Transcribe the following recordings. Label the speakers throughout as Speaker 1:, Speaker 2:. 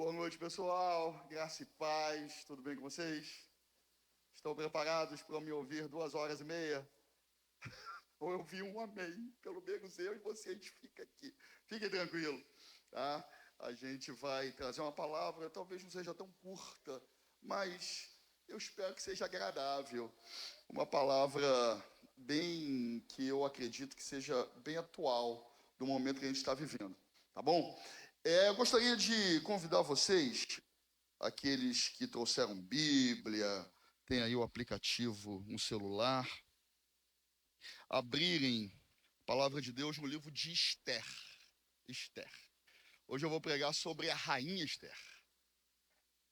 Speaker 1: Boa noite, pessoal. Graça e paz. Tudo bem com vocês? Estão preparados para me ouvir 2h30? Ou eu vi um amém? Pelo menos eu e você, a gente fica aqui. Fiquem tranquilos, tá? A gente vai trazer uma palavra, talvez não seja tão curta, mas eu espero que seja agradável. Uma palavra bem, que eu acredito que seja bem atual do momento que a gente está vivendo, tá bom? Eu gostaria de convidar vocês, aqueles que trouxeram Bíblia, tem aí o aplicativo no celular, abrirem a palavra de Deus no livro de Esther. Esther. Hoje eu vou pregar sobre a rainha Esther.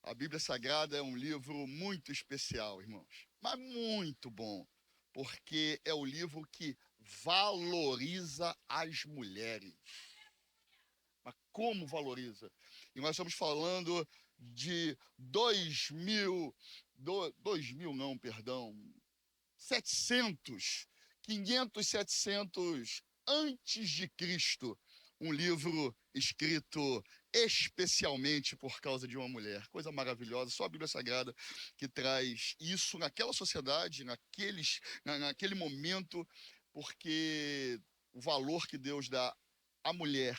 Speaker 1: A Bíblia Sagrada é um livro muito especial, irmãos, mas muito bom, porque é o livro que valoriza as mulheres. Mas como valoriza? E nós estamos falando de 700 antes de Cristo, um livro escrito especialmente por causa de uma mulher. Coisa maravilhosa, só a Bíblia Sagrada que traz isso naquela sociedade, naquele momento, porque o valor que Deus dá à mulher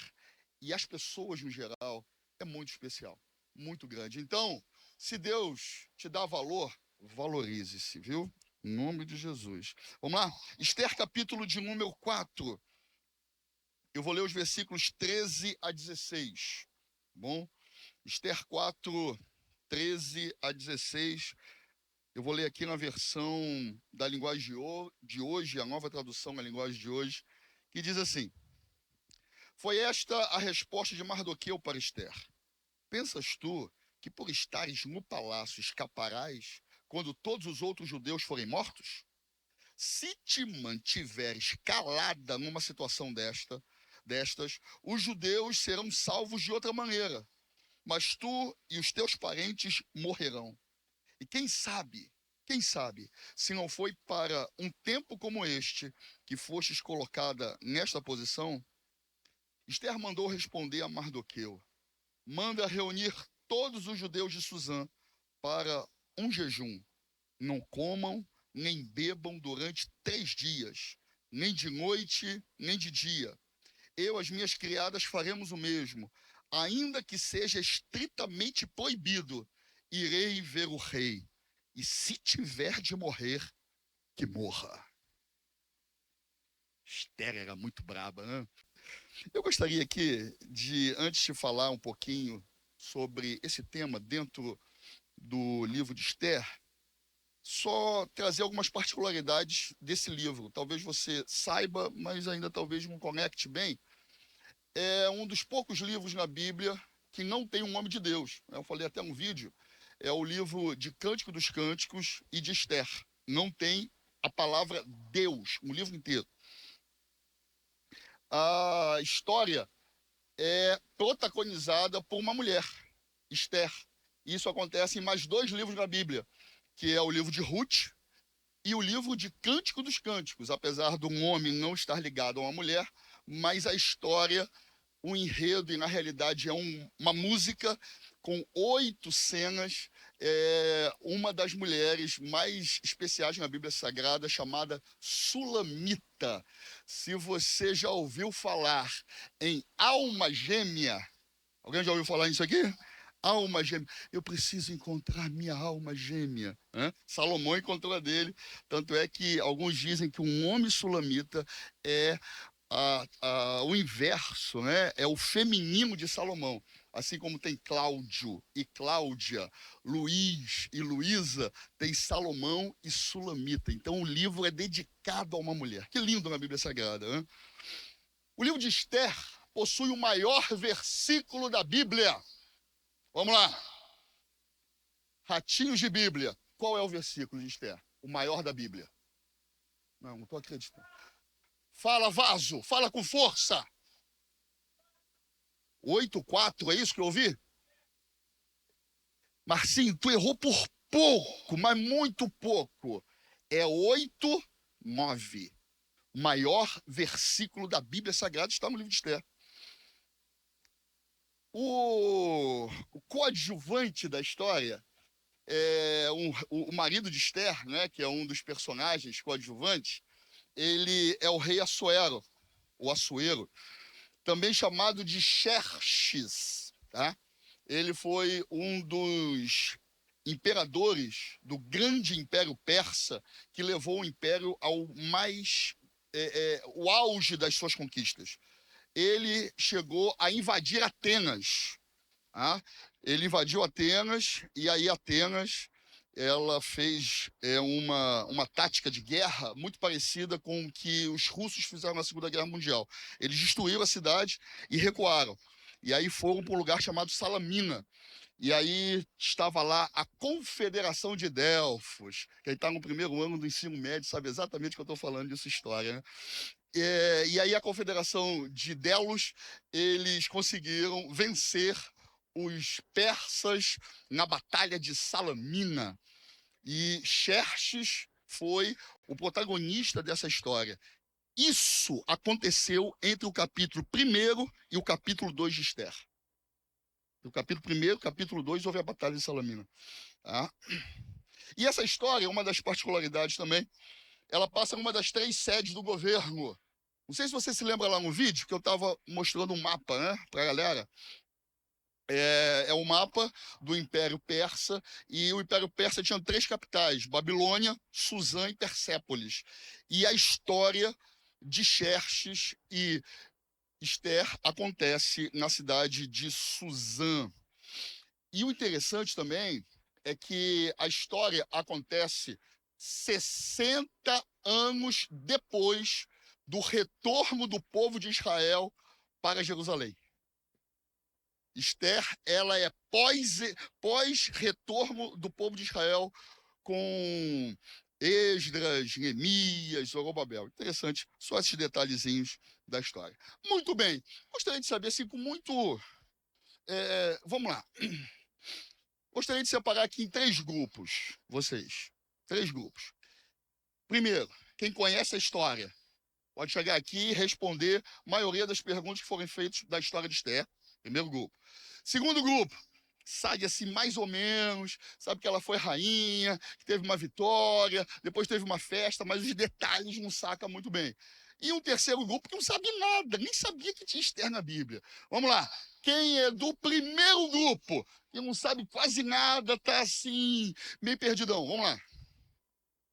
Speaker 1: e às pessoas no geral é muito especial, muito grande. Então, se Deus te dá valor, valorize-se, viu? Em nome de Jesus. Vamos lá? Esther, capítulo de número 4. Eu vou ler os versículos 13 a 16. Bom? Esther 4, 13 a 16. Eu vou ler aqui na versão da linguagem de hoje, a nova tradução da linguagem de hoje, que diz assim: Foi esta a resposta de Mardoqueu para Esther. Pensas tu que por estares no palácio escaparás quando todos os outros judeus forem mortos? Se te mantiveres calada numa situação destas, os judeus serão salvos de outra maneira, mas tu e os teus parentes morrerão. E quem sabe, se não foi para um tempo como este que fostes colocada nesta posição? Esther mandou responder a Mardoqueu: manda reunir todos os judeus de Suzã para um jejum. Não comam nem bebam durante 3 dias, nem de noite, nem de dia. Eu e as minhas criadas faremos o mesmo, ainda que seja estritamente proibido. Irei ver o rei, e se tiver de morrer, que morra. Esther era muito braba, né? Eu gostaria aqui de, antes de falar um pouquinho sobre esse tema dentro do livro de Esther, só trazer algumas particularidades desse livro. Talvez você saiba, mas ainda talvez não conecte bem. É um dos poucos livros na Bíblia que não tem o nome de Deus. Eu falei até no vídeo, é o livro de Cântico dos Cânticos e de Esther. Não tem a palavra Deus, um livro inteiro. A história é protagonizada por uma mulher, Esther. Isso acontece em mais 2 livros da Bíblia, que é o livro de Ruth e o livro de Cântico dos Cânticos, apesar do homem não estar ligado a uma mulher, mas a história, o enredo, e na realidade é uma música com 8 cenas, uma das mulheres mais especiais na Bíblia Sagrada, chamada Sulamita. Se você já ouviu falar em alma gêmea, alguém já ouviu falar nisso aqui? Alma gêmea. Eu preciso encontrar minha alma gêmea. Salomão encontrou a dele. Tanto é que alguns dizem que um homem sulamita é o inverso, né? É o feminino de Salomão. Assim como tem Cláudio e Cláudia, Luiz e Luísa, tem Salomão e Sulamita. Então o livro é dedicado a uma mulher. Que lindo na Bíblia Sagrada, né? O livro de Esther possui o maior versículo da Bíblia. Vamos lá. Ratinhos de Bíblia. Qual é o versículo de Esther? O maior da Bíblia. Não estou acreditando. Fala, vaso. Fala com força. 8:4, é isso que eu ouvi? Marcinho, tu errou por pouco, mas muito pouco. É 8:9. O maior versículo da Bíblia Sagrada está no livro de Esther. O coadjuvante da história, o marido de Esther, né, que é um dos personagens coadjuvantes, ele é o rei Assuero, o Assuero, também chamado de Xerxes, tá? Ele foi um dos imperadores do grande império persa que levou o império ao o auge das suas conquistas. Ele chegou a invadir Atenas, tá? Ele invadiu Atenas e aí Atenas ela fez uma tática de guerra muito parecida com o que os russos fizeram na Segunda Guerra Mundial. Eles destruíram a cidade e recuaram. E aí foram para um lugar chamado Salamina. E aí estava lá a Confederação de Delfos. Quem está no primeiro ano do ensino médio sabe exatamente o que eu estou falando dessa história, né? E aí a Confederação de Delos, eles conseguiram vencer os persas na Batalha de Salamina. E Xerxes foi o protagonista dessa história. Isso aconteceu entre o capítulo 1 e o capítulo 2 de Esther. No capítulo 1 e capítulo 2 houve a Batalha de Salamina. Tá? E essa história, uma das particularidades também, ela passa numa das 3 sedes do governo. Não sei se você se lembra lá no vídeo, que eu estava mostrando um mapa, né, para a galera. É o mapa do Império Persa, e o Império Persa tinha 3 capitais, Babilônia, Suzã e Persépolis. E a história de Xerxes e Esther acontece na cidade de Suzã. E o interessante também é que a história acontece 60 anos depois do retorno do povo de Israel para Jerusalém. Esther, ela é pós-retorno do povo de Israel com Esdras, Neemias, Zorobabel. Interessante, só esses detalhezinhos da história. Muito bem, gostaria de saber, assim, com muito... vamos lá. Gostaria de separar aqui em 3 grupos, vocês. 3 grupos. Primeiro, quem conhece a história pode chegar aqui e responder a maioria das perguntas que foram feitas da história de Esther. Primeiro grupo. Segundo grupo, sabe assim mais ou menos, sabe que ela foi rainha, que teve uma vitória, depois teve uma festa, mas os detalhes não saca muito bem. E um terceiro grupo que não sabe nada, nem sabia que tinha Esther na Bíblia. Vamos lá. Quem é do primeiro grupo, que não sabe quase nada, tá assim, meio perdidão. Vamos lá.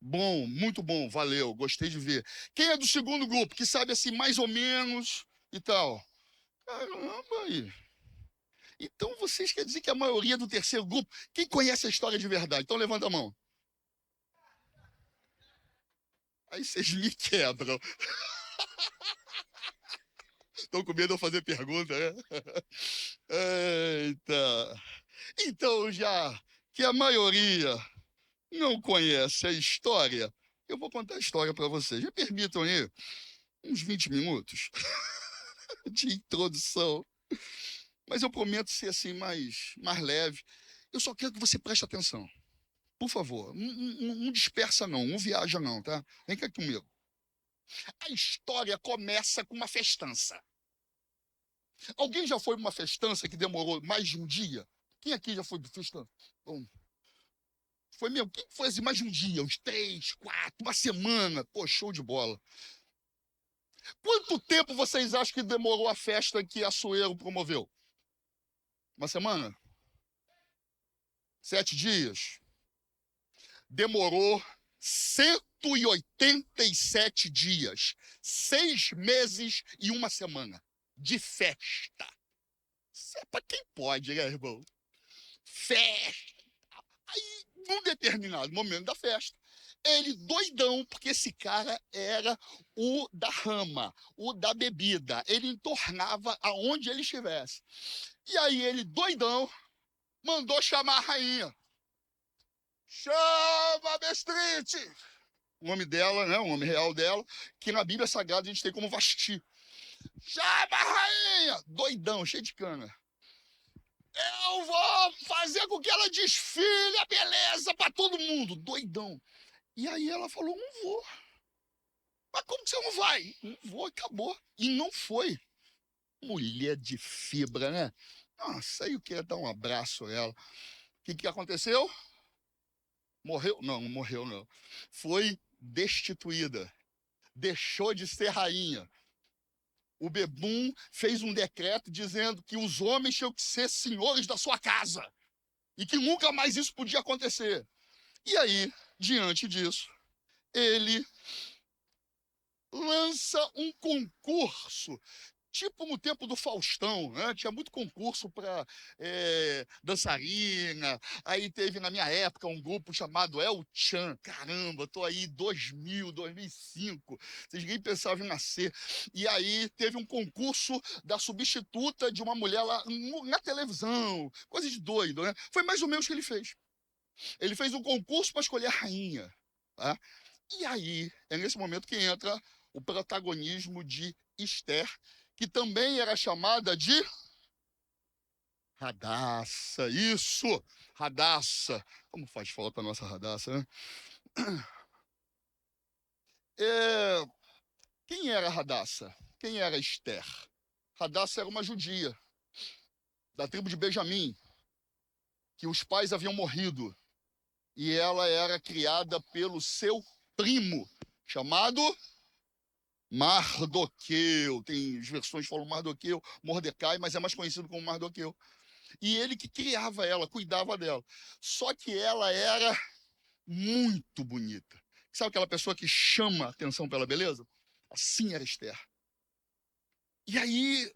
Speaker 1: Bom, muito bom, valeu, gostei de ver. Quem é do segundo grupo, que sabe assim mais ou menos e tal? Caramba aí. Então vocês querem dizer que a maioria do terceiro grupo, quem conhece a história de verdade? Então levanta a mão. Aí vocês me quebram. Estão com medo de eu fazer pergunta, né? Eita. Então, já que a maioria não conhece a história, eu vou contar a história para vocês. Me permitam aí uns 20 minutos de introdução. Mas eu prometo ser assim mais leve. Eu só quero que você preste atenção. Por favor, não dispersa não, não viaja não, tá? Vem cá comigo. A história começa com uma festança. Alguém já foi para uma festança que demorou mais de um dia? Quem aqui já foi para festança? Bom, foi mesmo? Quem foi assim, mais de um dia? Uns 3, 4, uma semana? Pô, show de bola. Quanto tempo vocês acham que demorou a festa que a Assuero promoveu? Uma semana? 7 dias? Demorou 187 dias, 6 meses e uma semana de festa. Isso é para quem pode, né, irmão? Festa. Aí, num determinado momento da festa, ele doidão, porque esse cara era o da rama, o da bebida. Ele entornava aonde ele estivesse. E aí ele, doidão, mandou chamar a rainha. Chama, mestrite! O nome dela, né, o nome real dela, que na Bíblia Sagrada a gente tem como Vasti. Chama a rainha! Doidão, cheio de cana. Eu vou fazer com que ela desfile a beleza para todo mundo. Doidão. E aí ela falou, não vou. Mas como que você não vai? Não vou, acabou. E não foi. Mulher de fibra, né? Nossa, aí eu queria dar um abraço nela. O que aconteceu? Morreu? Não, não morreu, não. Foi destituída. Deixou de ser rainha. O Bebum fez um decreto dizendo que os homens tinham que ser senhores da sua casa. E que nunca mais isso podia acontecer. E aí, diante disso, ele lança um concurso, tipo no tempo do Faustão, né? Tinha muito concurso para dançarina. Aí teve, na minha época, um grupo chamado El Chan. Caramba, tô aí 2000, 2005. Vocês ninguém pensava em nascer. E aí teve um concurso da substituta de uma mulher lá na televisão. Coisa de doido, né? Foi mais ou menos o que ele fez. Ele fez um concurso para escolher a rainha. Tá? E aí, é nesse momento que entra o protagonismo de Esther, que também era chamada de Radassa. Isso! Radassa. Como faz falta a nossa Radassa, né? Quem era Radassa? Quem era Esther? Radassa era uma judia, da tribo de Benjamim, que os pais haviam morrido. E ela era criada pelo seu primo, chamado Mardoqueu. Tem versões que falam Mardoqueu, Mordecai, mas é mais conhecido como Mardoqueu. E ele que criava ela, cuidava dela. Só que ela era muito bonita. Sabe aquela pessoa que chama a atenção pela beleza? Assim era Esther. E aí,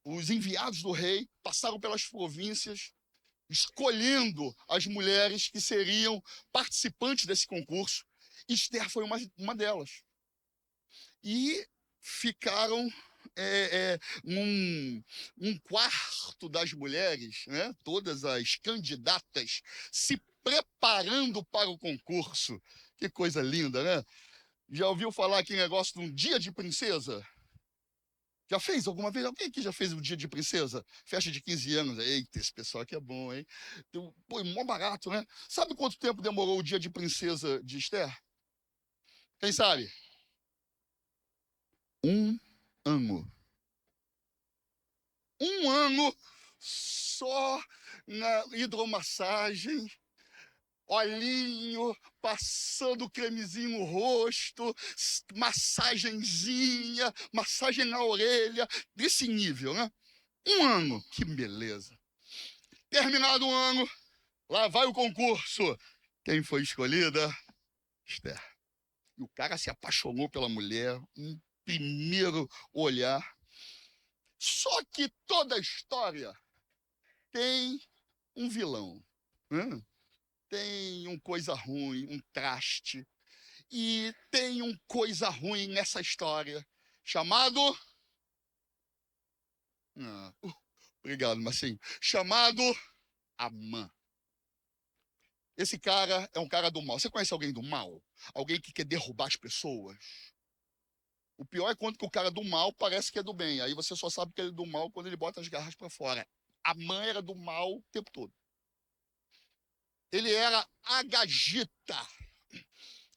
Speaker 1: os enviados do rei passaram pelas províncias, escolhendo as mulheres que seriam participantes desse concurso. Esther foi uma delas. E ficaram um quarto das mulheres, né, todas as candidatas, se preparando para o concurso. Que coisa linda, né? Já ouviu falar aqui negócio de um dia de princesa? Já fez alguma vez? Alguém aqui já fez um dia de princesa? Festa de 15 anos. Eita, esse pessoal aqui é bom, hein? Pô, é mó barato, né? Sabe quanto tempo demorou o dia de princesa de Esther? Quem sabe? 1 ano. 1 ano só na hidromassagem, olhinho, passando cremezinho no rosto, massagenzinha, massagem na orelha, desse nível, né? 1 ano, que beleza. Terminado 1 ano, lá vai o concurso. Quem foi escolhida? Esther. E o cara se apaixonou pela mulher, um primeiro olhar. Só que toda história tem um vilão, né? Tem um coisa ruim, um traste. E tem um coisa ruim nessa história, chamado... obrigado, Marcinho. Chamado Amã. Esse cara é um cara do mal. Você conhece alguém do mal? Alguém que quer derrubar as pessoas? O pior é quando que o cara do mal parece que é do bem. Aí você só sabe que ele é do mal quando ele bota as garras para fora. Amã era do mal o tempo todo. Ele era agagita.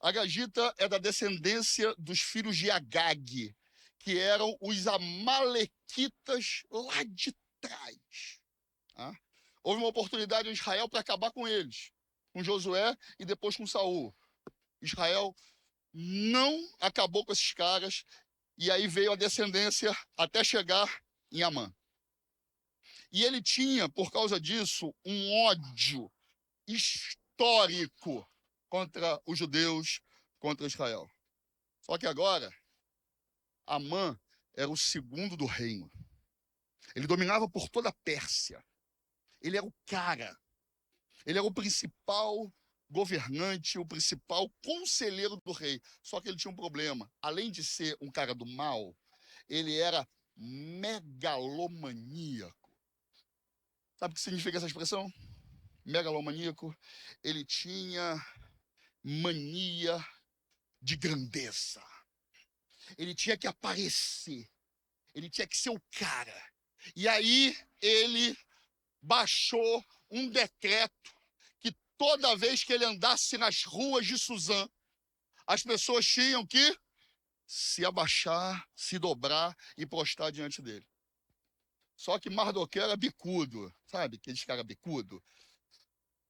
Speaker 1: Agagita é da descendência dos filhos de Agag, que eram os amalequitas lá de trás. Tá? Houve uma oportunidade em Israel para acabar com eles, com Josué e depois com Saul. Israel não acabou com esses caras, e aí veio a descendência até chegar em Amã. E ele tinha, por causa disso, um ódio histórico contra os judeus, contra Israel. Só que agora, Amã era o segundo do reino. Ele dominava por toda a Pérsia. Ele era o cara. Ele era o principal governante, o principal conselheiro do rei. Só que ele tinha um problema. Além de ser um cara do mal, ele era megalomaníaco. Sabe o que significa essa expressão? Megalomaníaco. Ele tinha mania de grandeza. Ele tinha que aparecer. Ele tinha que ser o cara. E aí ele baixou um decreto que toda vez que ele andasse nas ruas de Suzã, as pessoas tinham que se abaixar, se dobrar e prostrar diante dele. Só que Mardoqueu era bicudo, sabe? Aqueles caras bicudo,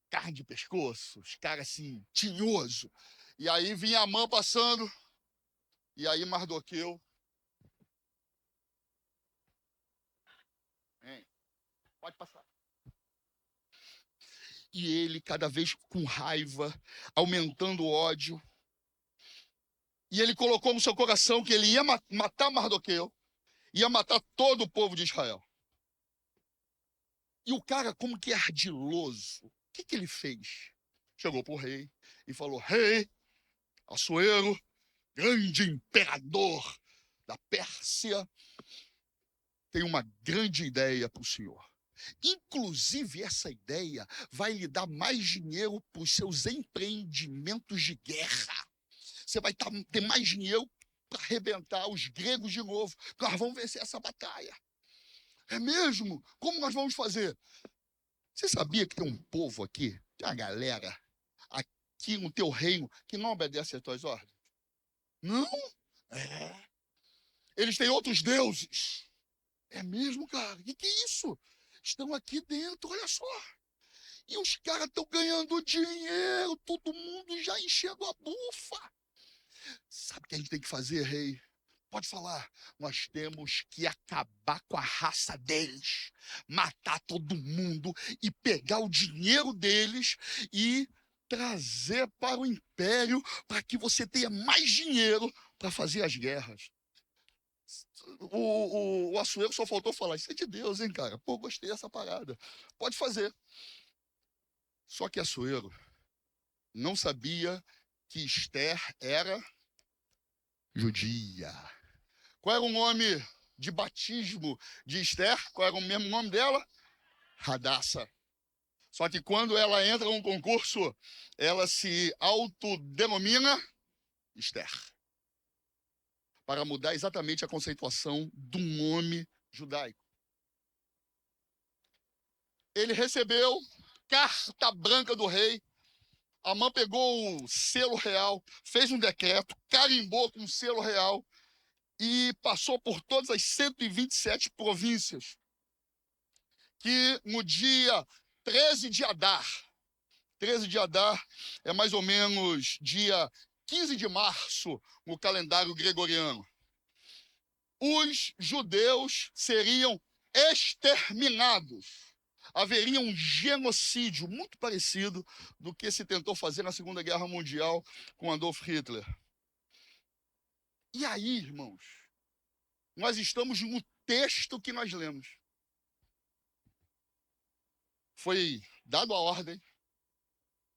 Speaker 1: carne de pescoço, os caras assim, tinhoso. E aí vinha a mão passando, e aí Mardoqueu, hein, pode passar. E ele, cada vez com raiva, aumentando o ódio, e ele colocou no seu coração que ele ia matar Mardoqueu, ia matar todo o povo de Israel. E o cara, como que é ardiloso, o que ele fez? Chegou para o rei e falou: Rei, Assuero, grande imperador da Pérsia, tem uma grande ideia para o senhor. Inclusive, essa ideia vai lhe dar mais dinheiro para os seus empreendimentos de guerra. Você vai ter mais dinheiro para arrebentar os gregos de novo. Nós vamos vencer essa batalha. É mesmo? Como nós vamos fazer? Você sabia que tem um povo aqui, tem uma galera aqui no teu reino que não obedece às tuas ordens? Não? É. Eles têm outros deuses. É mesmo, cara? O que é isso? Estão aqui dentro, olha só. E os caras estão ganhando dinheiro, todo mundo já enchendo a bufa. Sabe o que a gente tem que fazer, rei? Pode falar. Nós temos que acabar com a raça deles, matar todo mundo e pegar o dinheiro deles e trazer para o império para que você tenha mais dinheiro para fazer as guerras. O Assuero só faltou falar: isso é de Deus, hein, cara? Pô, gostei dessa parada. Pode fazer. Só que Assuero não sabia que Esther era judia. Qual era o nome de batismo de Esther? Qual era o mesmo nome dela? Radassa. Só que quando ela entra num concurso, ela se autodenomina Esther. Para mudar exatamente a conceituação do nome judaico. Ele recebeu carta branca do rei. Amã pegou o selo real, fez um decreto, carimbou com o selo real e passou por todas as 127 províncias. Que no dia 13 de Adar é mais ou menos dia 15 de março no calendário gregoriano, os judeus seriam exterminados. Haveria um genocídio muito parecido do que se tentou fazer na Segunda Guerra Mundial com Adolf Hitler. E aí, irmãos, nós estamos no texto que nós lemos. Foi dado a ordem,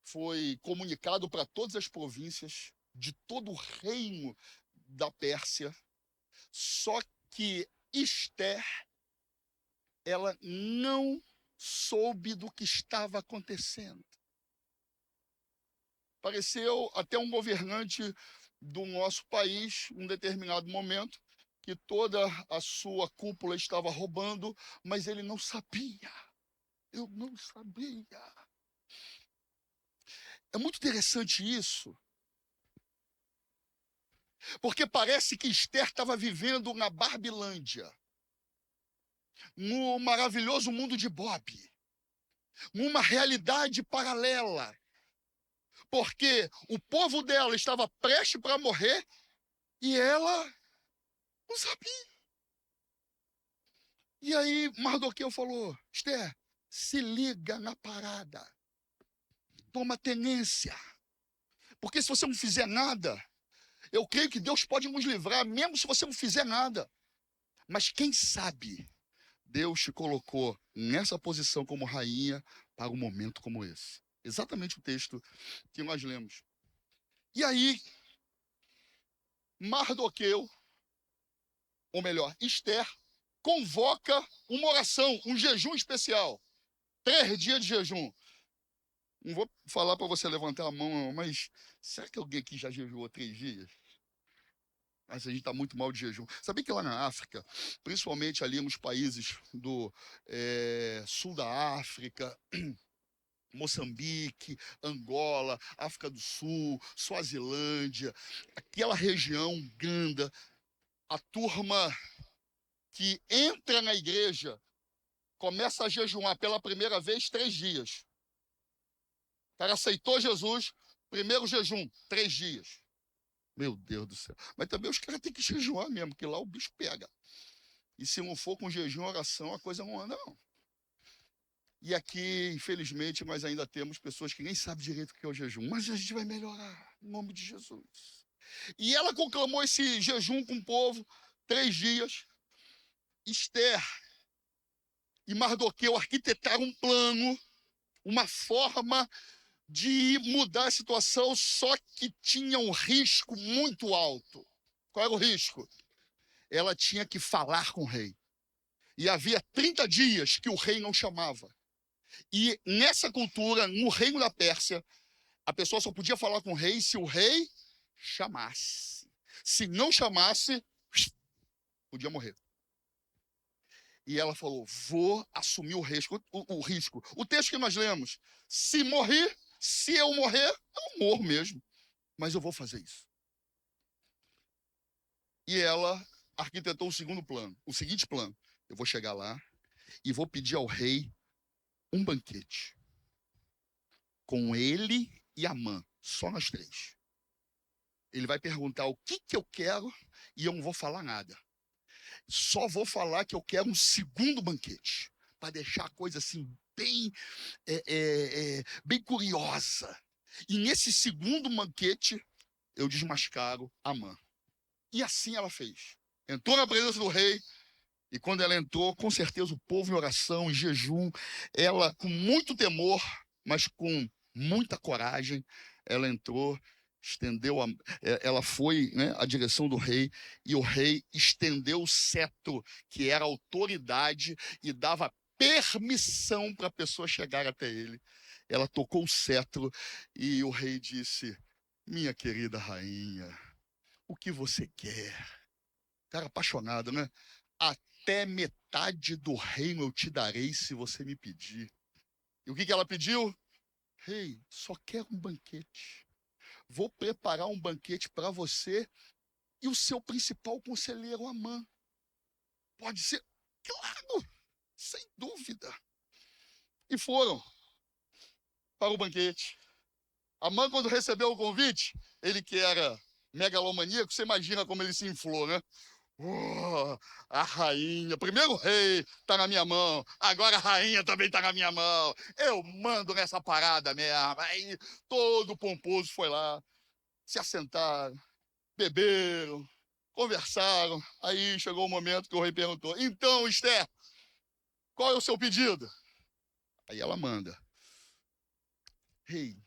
Speaker 1: foi comunicado para todas as províncias de todo o reino da Pérsia, só que Esther, ela não soube do que estava acontecendo. Pareceu até um governante do nosso país, um determinado momento, que toda a sua cúpula estava roubando, mas ele não sabia. Eu não sabia. É muito interessante isso, porque parece que Esther estava vivendo na Barbilândia, no maravilhoso mundo de Bob, numa realidade paralela, porque o povo dela estava prestes para morrer e ela não sabia. E aí Mardoqueu falou: Esther, se liga na parada, toma tenência, porque se você não fizer nada, eu creio que Deus pode nos livrar, mesmo se você não fizer nada. Mas quem sabe Deus te colocou nessa posição como rainha para um momento como esse. Exatamente o texto que nós lemos. E aí, Mardoqueu, ou melhor, Esther, convoca uma oração, um jejum especial. 3 dias de jejum. Não vou falar para você levantar a mão, mas será que alguém aqui já jejuou 3 dias? Mas a gente está muito mal de jejum. Sabia que lá na África, principalmente ali nos países do sul da África, Moçambique, Angola, África do Sul, Suazilândia, aquela região, Uganda, a turma que entra na igreja começa a jejuar pela primeira vez 3 dias. O cara aceitou Jesus, primeiro jejum, 3 dias. Meu Deus do céu. Mas também os caras têm que jejuar mesmo, porque lá o bicho pega. E se não for com jejum e oração, a coisa não anda, não. E aqui, infelizmente, nós ainda temos pessoas que nem sabem direito o que é o jejum. Mas a gente vai melhorar, em nome de Jesus. E ela conclamou esse jejum com o povo, 3 dias. Esther e Mardoqueu arquitetaram um plano, uma forma de mudar a situação, só que tinha um risco muito alto. Qual era o risco? Ela tinha que falar com o rei. E havia 30 dias que o rei não chamava. E nessa cultura, no reino da Pérsia, a pessoa só podia falar com o rei se o rei chamasse. Se não chamasse, podia morrer. E ela falou, vou assumir o risco. O texto que nós lemos, se eu morrer, eu morro mesmo. Mas eu vou fazer isso. E ela arquitetou o seguinte plano. Eu vou chegar lá e vou pedir ao rei um banquete. Com ele e Amã, só nós 3. Ele vai perguntar o que eu quero e eu não vou falar nada. Só vou falar que eu quero um segundo banquete, para deixar a coisa assim bem curiosa. E nesse segundo banquete, eu desmascaro Amã. E assim ela fez. Entrou na presença do rei, e quando ela entrou, com certeza o povo em oração, em jejum, ela com muito temor, mas com muita coragem, ela entrou, ela foi, né, à direção do rei, e o rei estendeu o cetro, que era autoridade, e dava permissão para a pessoa chegar até ele. Ela tocou o cetro, e o rei disse, minha querida rainha, o que você quer? Cara apaixonado, né? Até metade do reino eu te darei se você me pedir. E o que ela pediu? Rei, só quero um banquete. Vou preparar um banquete para você e o seu principal conselheiro, Amã. Pode ser? Claro, sem dúvida. E foram para o banquete. Amã, quando recebeu o convite, ele que era megalomaníaco, você imagina como ele se inflou, né? A rainha, primeiro o rei tá na minha mão, agora a rainha também tá na minha mão. Eu mando nessa parada mesmo. Aí todo pomposo foi lá, se assentaram, beberam, conversaram. Aí chegou o momento que o rei perguntou: então, Esther, qual é o seu pedido? Aí ela manda: rei,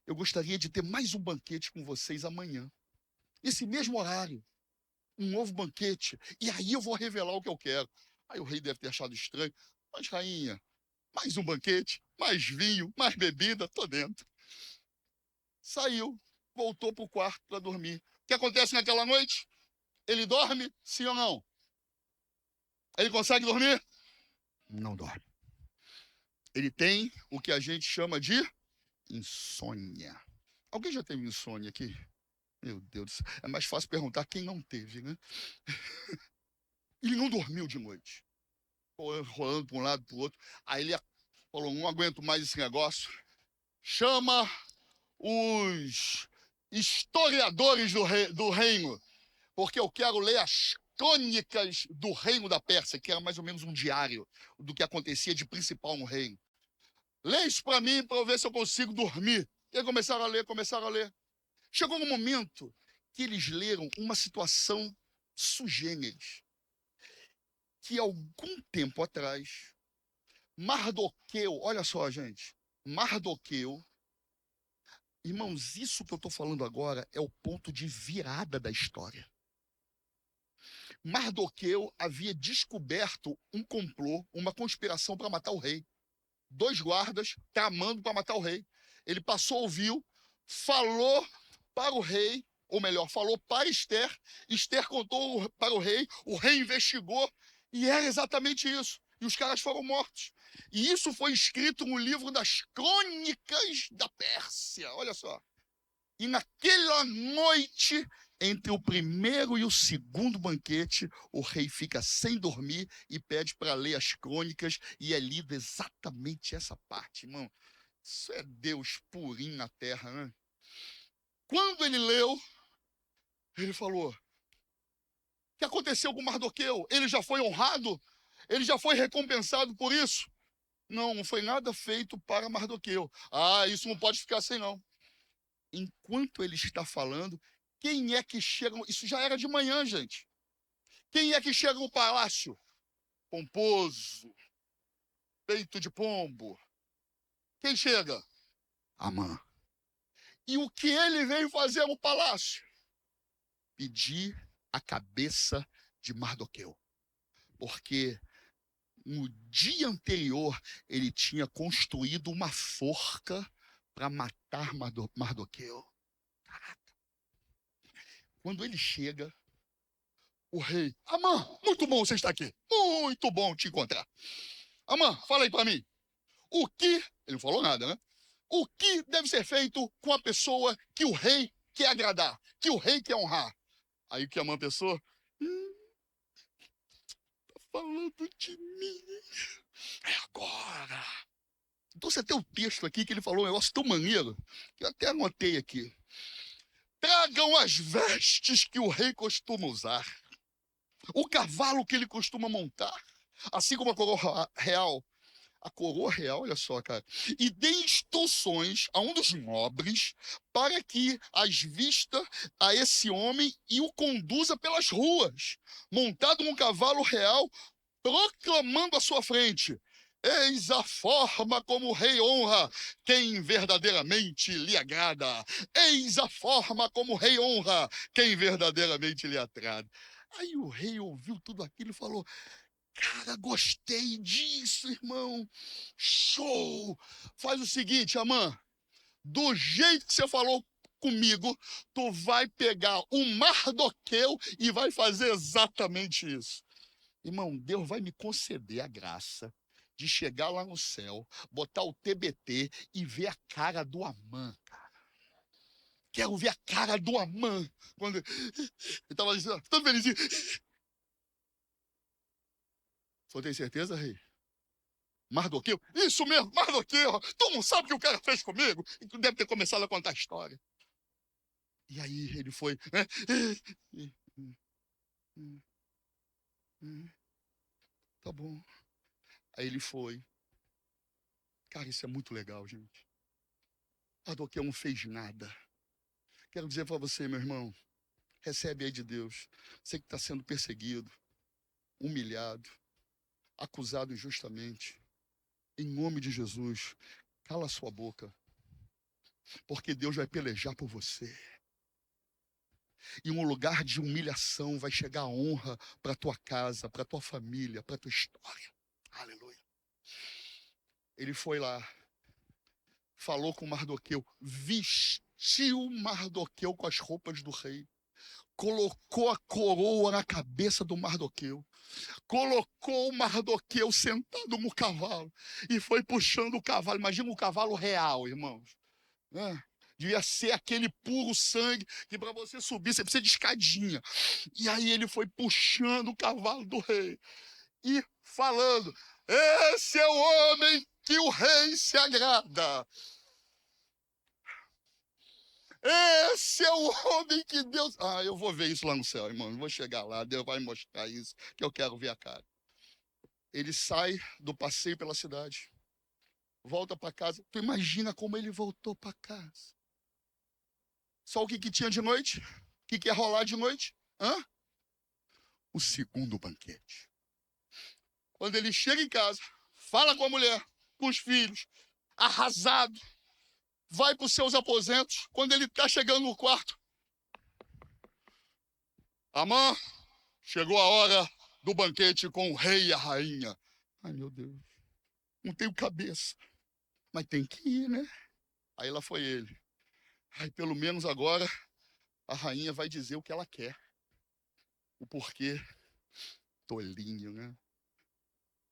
Speaker 1: eu gostaria de ter mais um banquete com vocês amanhã, nesse mesmo horário. Um novo banquete, e aí eu vou revelar o que eu quero. Aí o rei deve ter achado estranho. Mas, rainha, mais um banquete, mais vinho, mais bebida, tô dentro. Saiu, voltou pro quarto para dormir. O que acontece naquela noite? Ele dorme, sim ou não? Ele consegue dormir? Não dorme. Ele tem o que a gente chama de insônia. Alguém já teve insônia aqui? Meu Deus do céu. É mais fácil perguntar quem não teve, né? Ele não dormiu de noite. Rolando para um lado para o outro. Aí ele falou, não aguento mais esse negócio. Chama os historiadores do reino, porque eu quero ler as crônicas do reino da Pérsia, que era mais ou menos um diário do que acontecia de principal no reino. Lê isso para mim, para eu ver se eu consigo dormir. E aí começaram a ler. Chegou um momento que eles leram uma situação sui generis, que algum tempo atrás, Mardoqueu, olha só, gente, Mardoqueu, irmãos, isso que eu estou falando agora é o ponto de virada da história. Mardoqueu havia descoberto um complô, uma conspiração para matar o rei. 2 guardas tramando para matar o rei. Ele passou, ouviu, falou para o rei, ou melhor, falou para Esther. Esther contou para o rei investigou, e era exatamente isso. E os caras foram mortos. E isso foi escrito no livro das Crônicas da Pérsia. Olha só. E naquela noite, Entre o primeiro e o segundo banquete, o rei fica sem dormir e pede para ler as crônicas, e é lido exatamente essa parte, irmão. Isso é Deus purinho na terra, né? Quando ele leu, ele falou: o que aconteceu com Mardoqueu? Ele já foi honrado? Ele já foi recompensado por isso? Não foi nada feito para Mardoqueu. Ah, isso não pode ficar assim, não. Enquanto ele está falando, quem é que chega? Isso já era de manhã, gente. Quem é que chega no palácio? Pomposo, peito de pombo. Quem chega? Amã. E o que ele veio fazer no palácio? Pedir a cabeça de Mardoqueu. Porque no dia anterior ele tinha construído uma forca para matar Mardoqueu. Quando ele chega, o rei: Amã, muito bom você estar aqui. Muito bom te encontrar. Amã, fala aí para mim. O que... Ele não falou nada, né? O que deve ser feito com a pessoa que o rei quer agradar, que o rei quer honrar? Aí que Amã pensou: tá falando de mim. É agora. Então você tem um texto aqui que ele falou um negócio tão maneiro, que eu até anotei aqui. Tragam as vestes que o rei costuma usar, o cavalo que ele costuma montar, assim como a coroa real, olha só, cara, e dê instruções a um dos nobres para que as vista a esse homem e o conduza pelas ruas, montado num cavalo real, proclamando à sua frente: eis a forma como o rei honra quem verdadeiramente lhe agrada. Eis a forma como o rei honra quem verdadeiramente lhe agrada. Aí o rei ouviu tudo aquilo e falou: cara, gostei disso, irmão. Show! Faz o seguinte, Amã, do jeito que você falou comigo, tu vai pegar um Mardoqueu e vai fazer exatamente isso. Irmão, Deus vai me conceder a graça de chegar lá no céu, botar o TBT e ver a cara do Amã, cara. Quero ver a cara do Amã. Quando ele estava dizendo, todo felizinho. Você tem certeza, rei? Mardoqueu? Isso mesmo, Mardoqueu. Tu não sabe o que o cara fez comigo? E tu deve ter começado a contar a história. E aí ele foi... Tá bom. Aí ele foi. Cara, isso é muito legal, gente. Mardoqueu não fez nada. Quero dizer para você, meu irmão, recebe aí de Deus. Você que está sendo perseguido, humilhado, acusado injustamente. Em nome de Jesus, cala a sua boca, porque Deus vai pelejar por você. E um lugar de humilhação vai chegar a honra para tua casa, para tua família, para tua história. Aleluia. Ele foi lá, falou com Mardoqueu, vestiu Mardoqueu com as roupas do rei, colocou a coroa na cabeça do Mardoqueu, colocou o Mardoqueu sentado no cavalo e foi puxando o cavalo. Imagina um cavalo real, irmãos. Devia ser aquele puro sangue que para você subir você precisa de escadinha. E aí ele foi puxando o cavalo do rei e falando: esse é o homem que o rei se agrada. Esse é o homem que Deus... Ah, eu vou ver isso lá no céu, irmão. Eu vou chegar lá, Deus vai mostrar isso, que eu quero ver a cara. Ele sai do passeio pela cidade, volta para casa. Tu imagina como ele voltou para casa. Só o que tinha de noite? O que ia rolar de noite? O segundo banquete. Quando ele chega em casa, fala com a mulher, com os filhos, arrasado, vai para os seus aposentos. Quando ele está chegando no quarto: Amã, chegou a hora do banquete com o rei e a rainha. Ai, meu Deus, não tenho cabeça, mas tem que ir, né? Aí lá foi ele. Ai, pelo menos agora a rainha vai dizer o que ela quer. O porquê. Tolinho, né?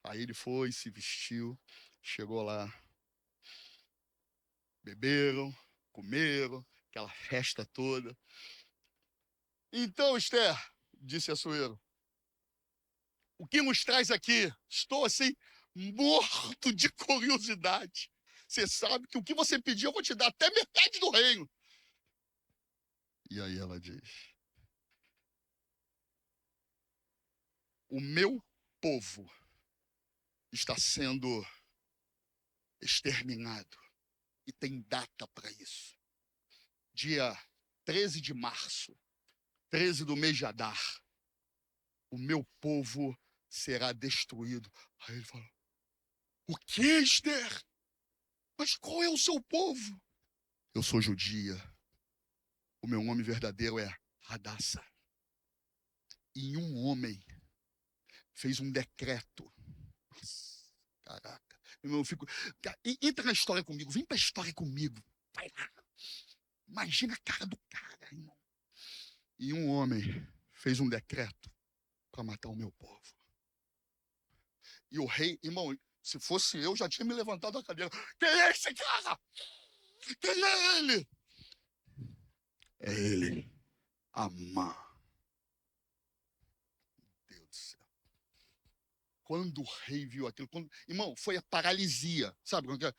Speaker 1: Aí ele foi, se vestiu, chegou lá. Beberam, comeram, aquela festa toda. Então, Esther, disse Assuero, o que nos traz aqui? Estou assim, morto de curiosidade. Você sabe que o que você pediu eu vou te dar até metade do reino. E aí ela diz: o meu povo está sendo exterminado. E tem data para isso. Dia 13 de março, 13 do mês de Adar, o meu povo será destruído. Aí ele fala: o que, Esther? Mas qual é o seu povo? Eu sou judia. O meu nome verdadeiro é Hadassah. E um homem fez um decreto. Nossa, caraca. Eu fico. Entra na história comigo. Vem pra história comigo. Vai lá. Imagina a cara do cara, irmão. E um homem fez um decreto para matar o meu povo. E o rei, irmão, se fosse eu, já tinha me levantado da cadeira. Quem é esse cara? Quem é ele? É ele. Amã. Deus do céu. Quando o rei viu aquilo, irmão, foi a paralisia. Sabe quando é?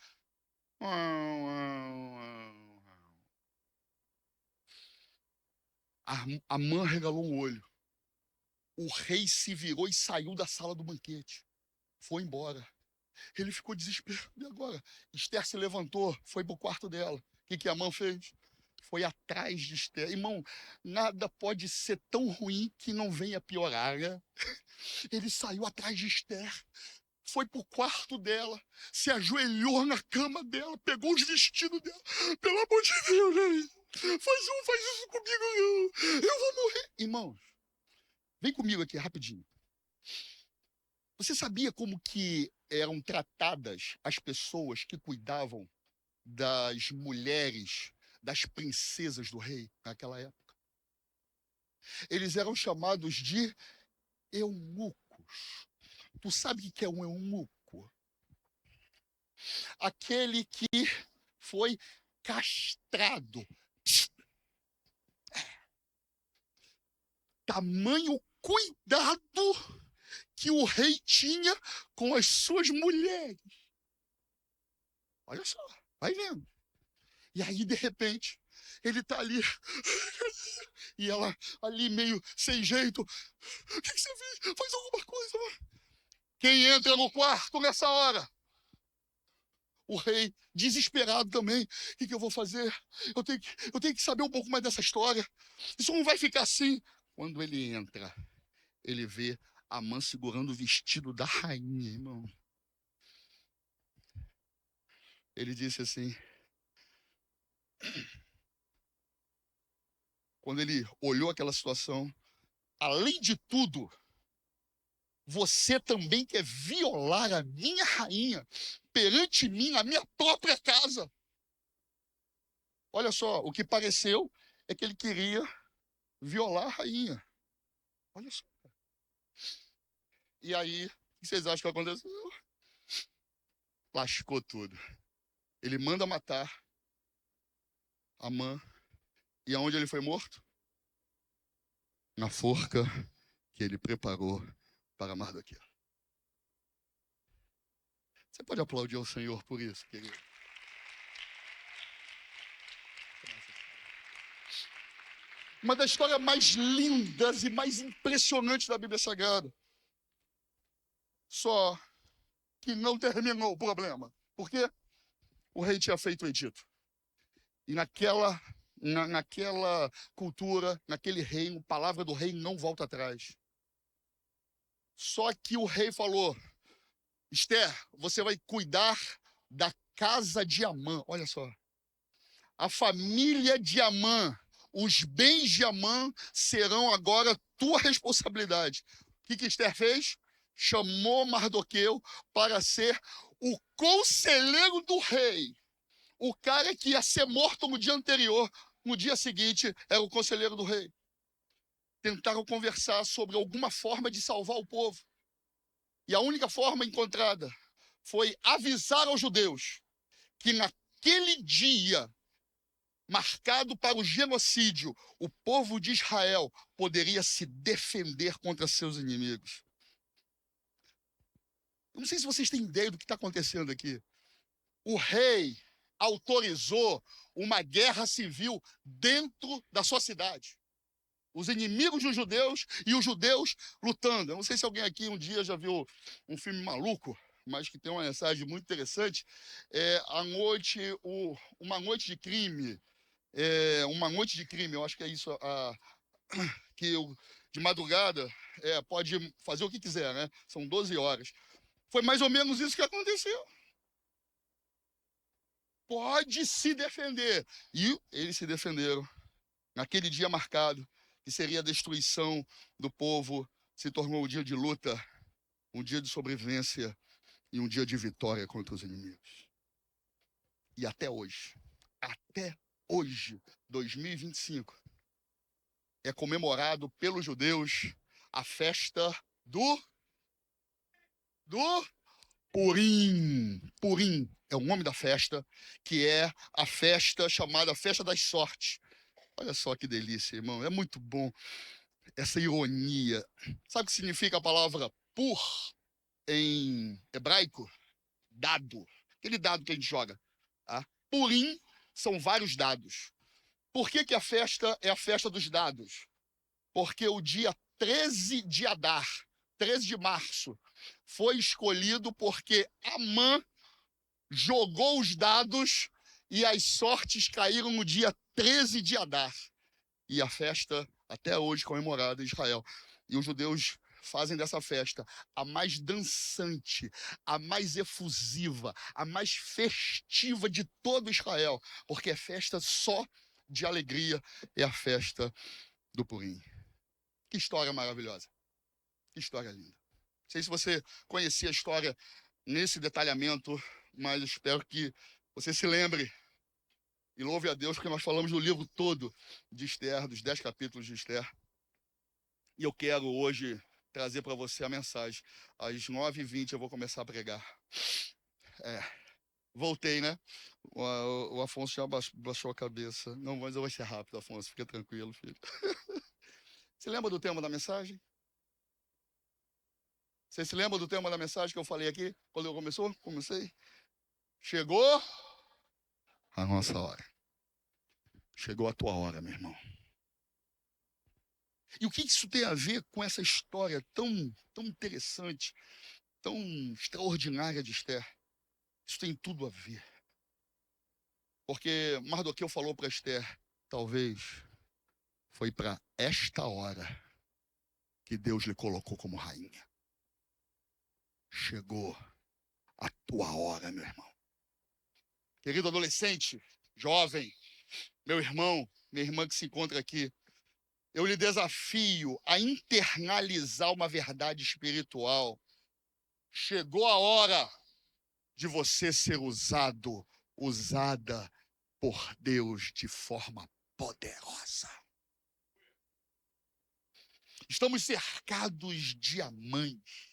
Speaker 1: Amã regalou um olho. O rei se virou e saiu da sala do banquete. Foi embora. Ele ficou desesperado. E agora? Esther se levantou, foi para o quarto dela. O que Amã fez? Foi atrás de Esther. Irmão, nada pode ser tão ruim que não venha piorar, né? Ele saiu atrás de Esther, foi pro quarto dela, se ajoelhou na cama dela, pegou os vestidos dela. Pelo amor de Deus, gente, faz isso comigo, não. Eu vou morrer. Irmãos, vem comigo aqui rapidinho. Você sabia como que eram tratadas as pessoas que cuidavam das mulheres, das princesas do rei naquela época? Eles eram chamados de eunucos. Tu sabe o que é um eunuco? Aquele que foi castrado. Tamanho cuidado que o rei tinha com as suas mulheres. Olha só, vai vendo. E aí, de repente, ele tá ali. E ela ali meio sem jeito. O que você fez? Faz alguma coisa. Quem entra no quarto nessa hora? O rei, desesperado também. O que eu vou fazer? Eu tenho que saber um pouco mais dessa história. Isso não vai ficar assim. Quando ele entra, ele vê Amã segurando o vestido da rainha, irmão. Ele disse assim. Quando ele olhou aquela situação, além de tudo, você também quer violar a minha rainha perante mim, a minha própria casa. Olha só, o que pareceu é que ele queria violar a rainha. Olha só. E aí, o que vocês acham que aconteceu? Lascou tudo. Ele manda matar Amã. E aonde ele foi morto? Na forca que ele preparou para Mardoqueu. Você pode aplaudir ao Senhor por isso, querido? Uma das histórias mais lindas e mais impressionantes da Bíblia Sagrada. Só que não terminou o problema. Por quê? O rei tinha feito o edito. E naquela cultura, naquele reino, a palavra do rei não volta atrás. Só que o rei falou: Esther, você vai cuidar da casa de Amã. Olha só. A família de Amã, os bens de Amã serão agora tua responsabilidade. O que Esther fez? Chamou Mardoqueu para ser o conselheiro do rei. O cara que ia ser morto no dia anterior, no dia seguinte, era o conselheiro do rei. Tentaram conversar sobre alguma forma de salvar o povo. E a única forma encontrada foi avisar aos judeus que naquele dia marcado para o genocídio, o povo de Israel poderia se defender contra seus inimigos. Eu não sei se vocês têm ideia do que está acontecendo aqui. O rei autorizou uma guerra civil dentro da sua cidade. Os inimigos dos judeus e os judeus lutando. Eu não sei se alguém aqui um dia já viu um filme maluco, mas que tem uma mensagem muito interessante. Uma noite de crime. Uma noite de crime, eu acho que é isso. De madrugada pode fazer o que quiser, né? São 12 horas. Foi mais ou menos isso que aconteceu. Pode se defender. E eles se defenderam. Naquele dia marcado, que seria a destruição do povo, se tornou um dia de luta, um dia de sobrevivência e um dia de vitória contra os inimigos. E até hoje, 2025, é comemorado pelos judeus a festa do Purim. Purim é o nome da festa, que é a festa chamada Festa das Sortes. Olha só que delícia, irmão. É muito bom essa ironia. Sabe o que significa a palavra pur em hebraico? Dado. Aquele dado que a gente joga. Tá? Purim são vários dados. Por que a festa é a festa dos dados? Porque o dia 13 de Adar, 13 de março, foi escolhido porque Amã jogou os dados e as sortes caíram no dia 13 de Adar. E a festa, até hoje, comemorada em Israel. E os judeus fazem dessa festa a mais dançante, a mais efusiva, a mais festiva de todo Israel, porque é festa só de alegria, é a festa do Purim. Que história maravilhosa. Que história linda. Não sei se você conhecia a história nesse detalhamento, mas espero que você se lembre e louve a Deus, porque nós falamos do livro todo de Esther, dos 10 capítulos de Esther. E eu quero hoje trazer para você a mensagem. Às 9h20 eu vou começar a pregar. Voltei, né? O Afonso já baixou a cabeça. Não, mas eu vou ser rápido, Afonso. Fica tranquilo, filho. Você lembra do tema da mensagem? Você se lembra do tema da mensagem que eu falei aqui? Quando eu comecei? Chegou a nossa hora. Chegou a tua hora, meu irmão. E o que isso tem a ver com essa história tão interessante, tão extraordinária de Esther? Isso tem tudo a ver. Porque Mardoqueu falou para Esther, talvez foi para esta hora que Deus lhe colocou como rainha. Chegou a tua hora, meu irmão. Querido adolescente, jovem, meu irmão, minha irmã que se encontra aqui, eu lhe desafio a internalizar uma verdade espiritual. Chegou a hora de você ser usada por Deus de forma poderosa. Estamos cercados de amães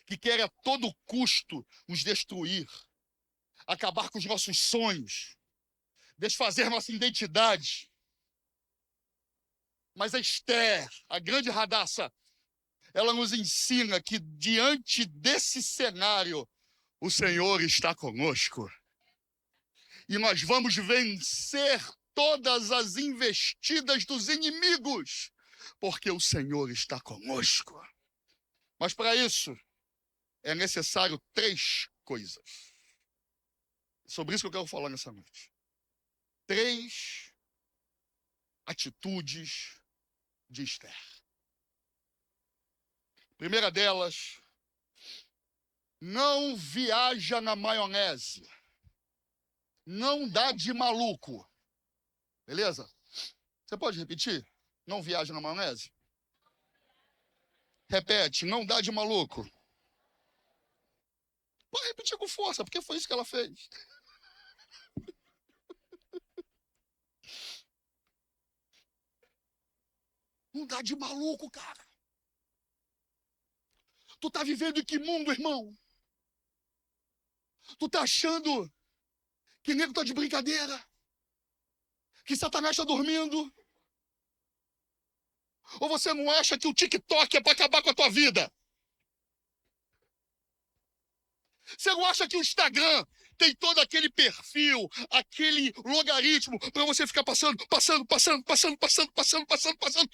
Speaker 1: que querem a todo custo nos destruir, acabar com os nossos sonhos, desfazer nossa identidade. Mas a Esther, a grande Hadassah, ela nos ensina que diante desse cenário, o Senhor está conosco. E nós vamos vencer todas as investidas dos inimigos, porque o Senhor está conosco. Mas para isso, é necessário 3 coisas. Sobre isso que eu quero falar nessa noite. 3 atitudes de Esther. Primeira delas, não viaja na maionese. Não dá de maluco. Beleza? Você pode repetir? Não viaja na maionese? Repete, não dá de maluco. Pode repetir com força, porque foi isso que ela fez. Não dá de maluco, cara. Tu tá vivendo em que mundo, irmão? Tu tá achando que nego tá de brincadeira? Que Satanás está dormindo? Ou você não acha que o TikTok é para acabar com a tua vida? Você não acha que o Instagram tem todo aquele perfil, aquele logaritmo para você ficar passando?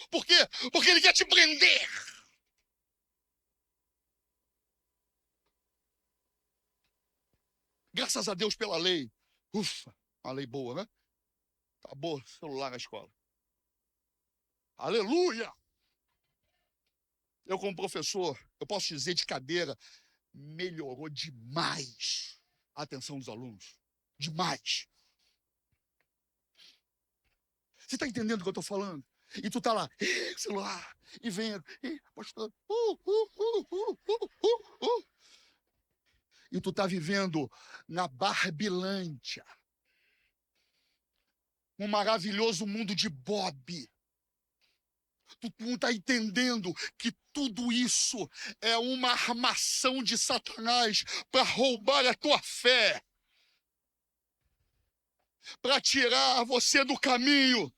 Speaker 1: Por quê? Porque ele quer te prender. Graças a Deus pela lei. Ufa, uma lei boa, né? Acabou celular na escola. Aleluia! Eu, como professor, eu posso dizer de cadeira, melhorou demais a atenção dos alunos. Demais. Você está entendendo o que eu estou falando? E tu tá lá, celular, e vendo, apostando, e tu tá vivendo na Barbilândia, um maravilhoso mundo de Bob. Tu não está entendendo que tudo isso é uma armação de Satanás para roubar a tua fé, para tirar você do caminho.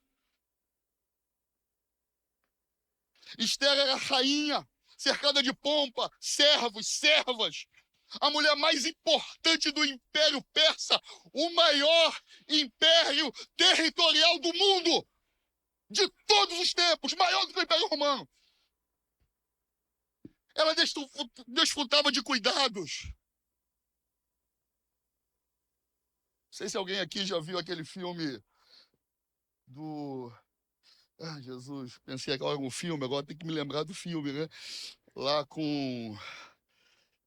Speaker 1: Esther era rainha, cercada de pompa, servos, servas. A mulher mais importante do Império Persa, o maior império territorial do mundo, de todos os tempos, maior do que o Império Romano. Ela desfrutava de cuidados. Não sei se alguém aqui já viu aquele filme do... Ah, Jesus, pensei agora no filme, agora tem que me lembrar do filme, né? Lá com...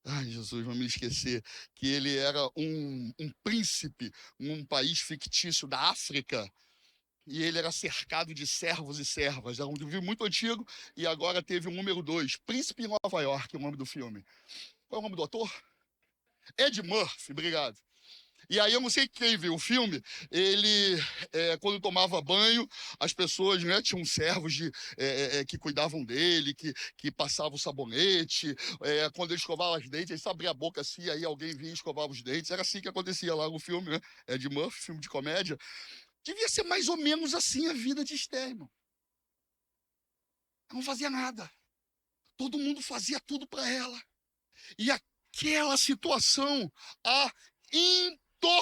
Speaker 1: Ai, Jesus, não me esquecer, que ele era um príncipe num país fictício da África, e ele era cercado de servos e servas. Era um filme muito antigo, e agora teve o número 2, Príncipe em Nova York, é o nome do filme. Qual é o nome do ator? Ed Murphy, obrigado. E aí eu não sei quem viu o filme, ele, quando tomava banho, as pessoas, né, tinham servos que cuidavam dele, que passavam o sabonete, quando ele escovava os dentes, ele só abria a boca assim, aí alguém vinha e escovava os dentes, era assim que acontecia lá no filme, né, Ed Murphy, filme de comédia. Devia ser mais ou menos assim a vida de Esther, irmão. Ela não fazia nada, todo mundo fazia tudo para ela, e aquela situação a entorpeceu.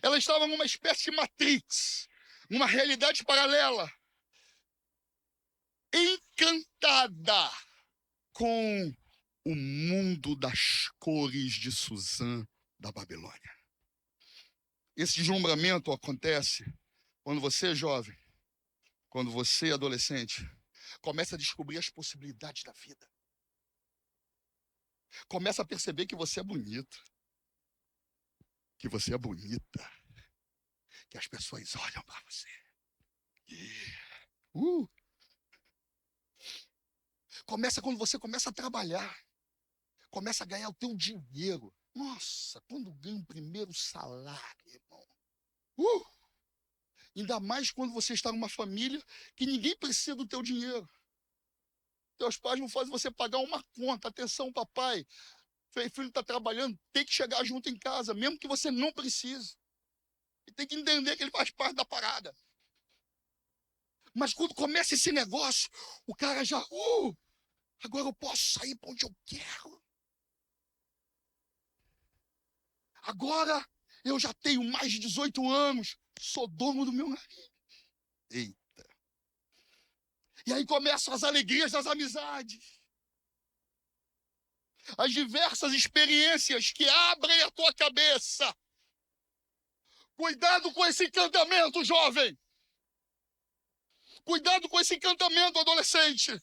Speaker 1: Ela estava numa espécie de matrix, numa realidade paralela, encantada com o mundo das cores de Suzã da Babilônia. Esse deslumbramento acontece quando você é jovem, quando você é adolescente, começa a descobrir as possibilidades da vida. Começa a perceber que você é bonito, que você é bonita, que as pessoas olham para você. Começa quando você começa a trabalhar, começa a ganhar o teu dinheiro. Nossa, quando ganha o primeiro salário, irmão. Ainda mais quando você está numa família que ninguém precisa do teu dinheiro. Teus pais não fazem você pagar uma conta. Atenção, papai. Seu filho está trabalhando, tem que chegar junto em casa, mesmo que você não precise. E tem que entender que ele faz parte da parada. Mas quando começa esse negócio, o cara já... agora eu posso sair para onde eu quero. Agora eu já tenho mais de 18 anos, sou dono do meu nariz. Eita. E aí começam as alegrias das amizades. As diversas experiências que abrem a tua cabeça. Cuidado com esse encantamento, jovem. Cuidado com esse encantamento, adolescente.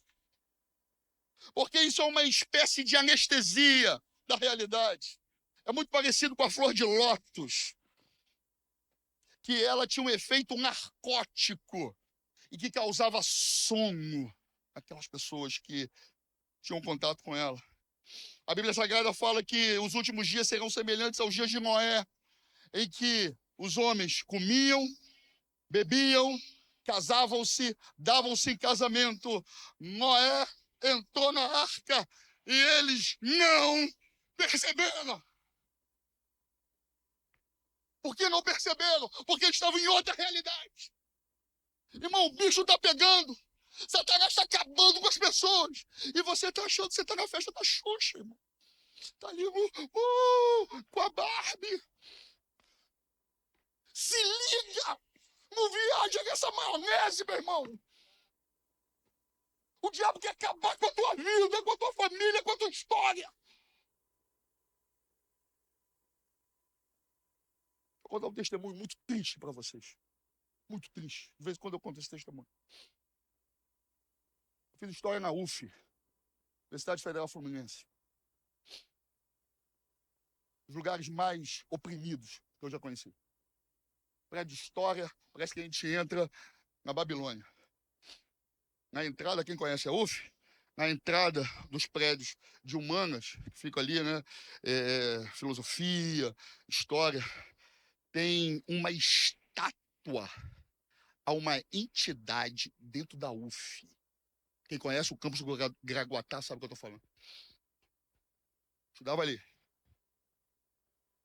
Speaker 1: Porque isso é uma espécie de anestesia da realidade. É muito parecido com a flor de lótus, que ela tinha um efeito narcótico e que causava sono aquelas pessoas que tinham contato com ela. A Bíblia Sagrada fala que os últimos dias serão semelhantes aos dias de Noé, em que os homens comiam, bebiam, casavam-se, davam-se em casamento. Noé entrou na arca e eles não perceberam. Por que não perceberam? Porque estavam em outra realidade. Irmão, o bicho está pegando. Satanás está acabando com as pessoas. E você está achando que você está na festa da Xuxa, irmão. Está ali com a Barbie. Se liga! Não viaja nessa maionese, meu irmão. O diabo quer acabar com a tua vida, com a tua família, com a tua história. Vou contar um testemunho muito triste para vocês. Muito triste. De vez em quando eu conto esse testemunho. Eu fiz história na UF, Universidade Federal Fluminense. Os lugares mais oprimidos que eu já conheci. Prédio de história, parece que a gente entra na Babilônia. Na entrada, quem conhece a UF, na entrada dos prédios de humanas, que ficam ali, né? Filosofia, história, tem uma estátua a uma entidade dentro da UF. Quem conhece o campus do Graguatá sabe o que eu estou falando. Estudava ali.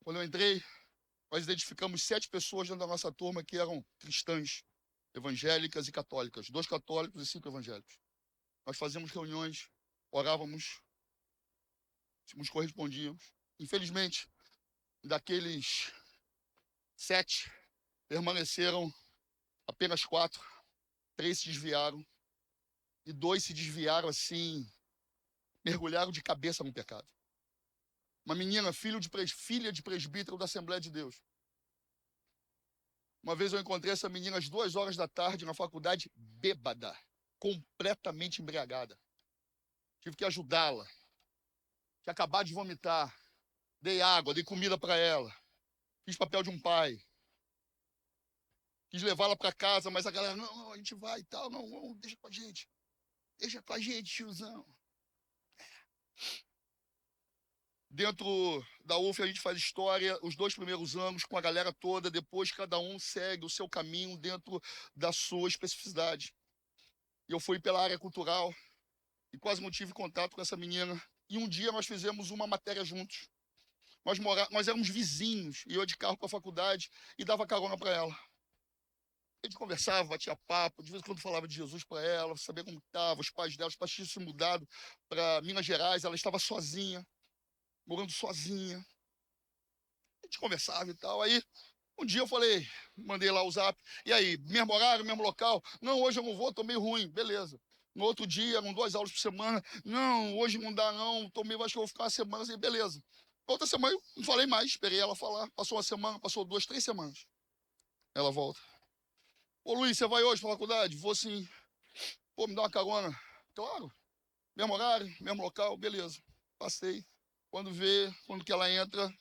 Speaker 1: Quando eu entrei, nós identificamos 7 pessoas dentro da nossa turma que eram cristãs, evangélicas e católicas. 2 católicos e 5 evangélicos. Nós fazíamos reuniões, orávamos, nos correspondíamos. Infelizmente, daqueles 7, permaneceram apenas 4. 3 se desviaram. E 2 se desviaram assim, mergulharam de cabeça no pecado. Uma menina, filha de presbítero da Assembleia de Deus. Uma vez eu encontrei essa menina às 2 horas da tarde na faculdade, bêbada, completamente embriagada. Tive que ajudá-la. Tinha acabado de vomitar. Dei água, dei comida para ela. Fiz papel de um pai. Quis levá-la para casa, mas a galera, não, a gente vai e tal. Não, deixa com a gente. Deixa com a gente, tiozão. Dentro da UF a gente faz história os 2 primeiros anos com a galera toda, depois cada um segue o seu caminho dentro da sua especificidade. E eu fui pela área cultural e quase não tive contato com essa menina. E um dia nós fizemos uma matéria juntos. Nós éramos vizinhos, e eu de carro para a faculdade e dava carona para ela. A gente conversava, batia papo, de vez em quando falava de Jesus para ela, sabia como estava, os pais tinham se mudado para Minas Gerais, ela estava sozinha, morando sozinha. A gente conversava e tal. Aí, um dia eu falei, mandei lá o zap, e aí, mesmo horário, mesmo local? Não, hoje eu não vou, tô meio ruim, beleza. No outro dia, eram 2 aulas por semana. Não, hoje não dá não, tô meio, acho que eu vou ficar uma semana assim, beleza. Outra semana eu não falei mais, esperei ela falar. Passou uma semana, passou 2, 3 semanas. Ela volta. Ô Luiz, você vai hoje pra faculdade? Vou sim. Pô, me dá uma carona. Claro. Mesmo horário, mesmo local, beleza. Passei. Quando que ela entra,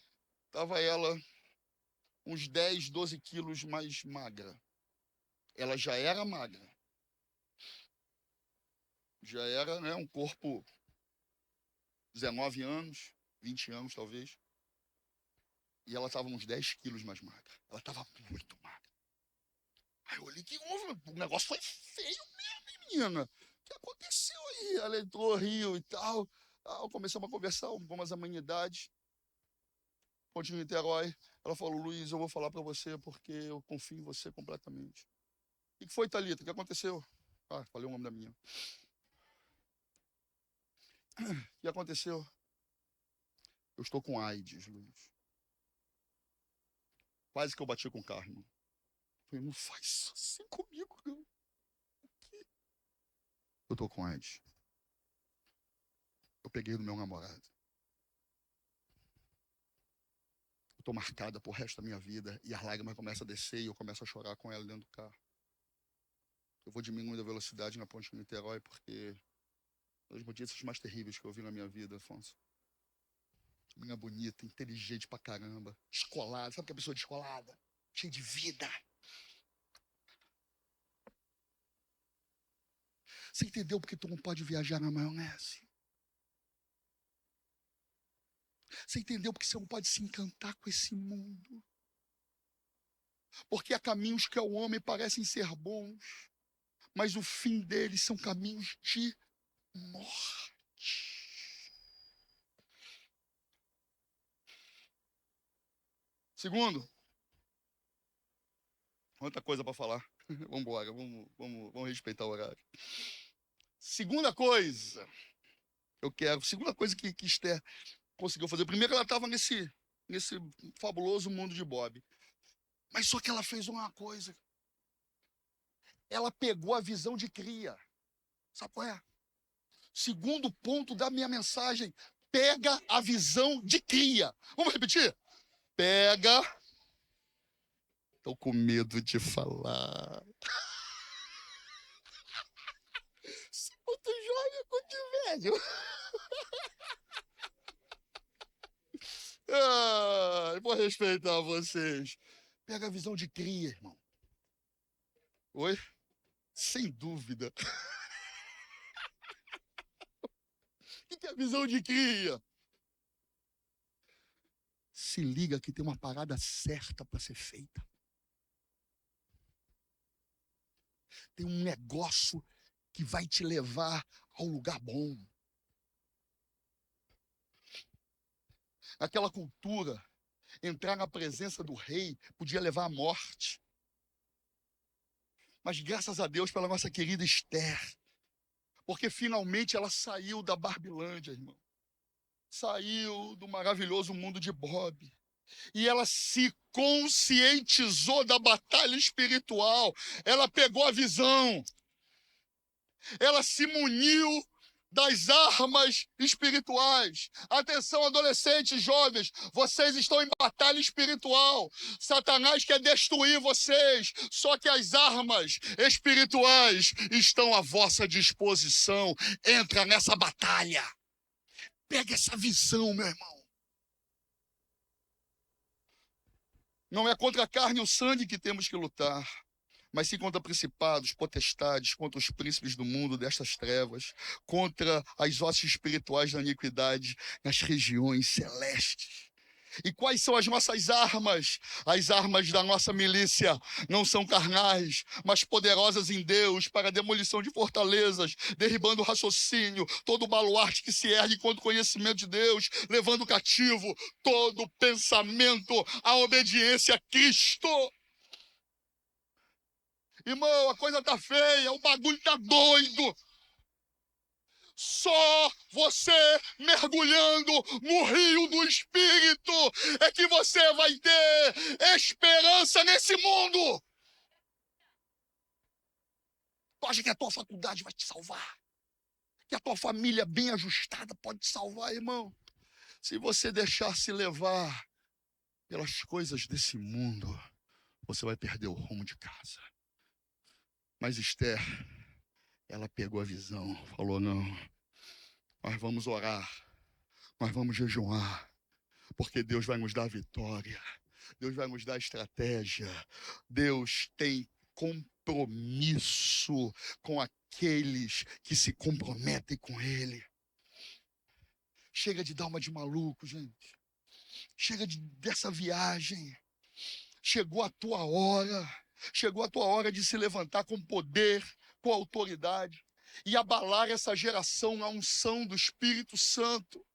Speaker 1: tava ela uns 10, 12 quilos mais magra. Ela já era magra. Já era, né, um corpo 19 anos, 20 anos talvez. E ela estava uns 10 quilos mais magra. Ela estava muito magra. Aí eu olhei, que houve? O negócio foi feio mesmo, menina. O que aconteceu aí? Ela entrou, riu e tal. Começamos a conversar, algumas amenidades. Continuo em Niterói. Ela falou, Luiz, eu vou falar para você porque eu confio em você completamente. O que foi, Thalita? O que aconteceu? Falei o nome da menina. O que aconteceu? Eu estou com AIDS, Luiz. Quase que eu bati com o carro, irmão. Eu falei, não faz isso assim comigo, não. Eu estou com AIDS. Eu peguei do meu namorado. Eu estou marcada pro resto da minha vida e as lágrimas começam a descer e eu começo a chorar com ela dentro do carro. Eu vou diminuindo a velocidade na ponte de Niterói porque são as notícias mais terríveis que eu vi na minha vida, Afonso. Menina bonita, inteligente pra caramba, descolada. Sabe que é pessoa descolada? Cheia de vida. Você entendeu porque tu não pode viajar na maionese? Você entendeu porque você não pode se encantar com esse mundo? Porque há caminhos que ao homem parecem ser bons, mas o fim deles são caminhos de morte. Segundo, Quanta coisa para falar. Vamos embora, vamos respeitar o horário. Segunda coisa que Esther conseguiu fazer. Primeiro, ela estava nesse fabuloso mundo de Bob. Mas só que ela fez uma coisa. Ela pegou a visão de cria. Sabe qual é? Segundo ponto da minha mensagem. Pega a visão de cria. Vamos repetir? Pega. Estou com medo de falar. Quanto jovem, quanto velho. Vou respeitar vocês. Pega a visão de cria, irmão. Oi? Sem dúvida. O que é a visão de cria? Se liga que tem uma parada certa para ser feita. Tem um negócio que vai te levar ao lugar bom. Aquela cultura, entrar na presença do rei podia levar à morte. Mas graças a Deus pela nossa querida Esther, porque finalmente ela saiu da Barbilândia, irmão. Saiu do maravilhoso mundo de Bob. E ela se conscientizou da batalha espiritual. Ela pegou a visão. Ela se muniu das armas espirituais. Atenção, adolescentes, jovens, vocês estão em batalha espiritual. Satanás quer destruir vocês, só que as armas espirituais estão à vossa disposição. Entra nessa batalha. Pega essa visão, meu irmão. Não é contra a carne e o sangue que temos que lutar, mas sim contra principados, potestades, contra os príncipes do mundo, destas trevas, contra as hostes espirituais da iniquidade nas regiões celestes. E quais são as nossas armas? As armas da nossa milícia não são carnais, mas poderosas em Deus para a demolição de fortalezas, derribando o raciocínio, todo baluarte que se ergue contra o conhecimento de Deus, levando cativo todo pensamento à obediência a Cristo. Irmão, a coisa tá feia, o bagulho tá doido. Só você mergulhando no rio do Espírito é que você vai ter esperança nesse mundo. Tu acha que a tua faculdade vai te salvar? Que a tua família bem ajustada pode te salvar, irmão? Se você deixar se levar pelas coisas desse mundo, você vai perder o rumo de casa. Mas Esther, ela pegou a visão, falou, não, nós vamos orar, nós vamos jejuar, porque Deus vai nos dar vitória, Deus vai nos dar estratégia, Deus tem compromisso com aqueles que se comprometem com Ele. Chega de dar uma de maluco, gente. Chega dessa viagem. Chegou a tua hora. Chegou a tua hora de se levantar com poder, com autoridade e abalar essa geração na unção do Espírito Santo.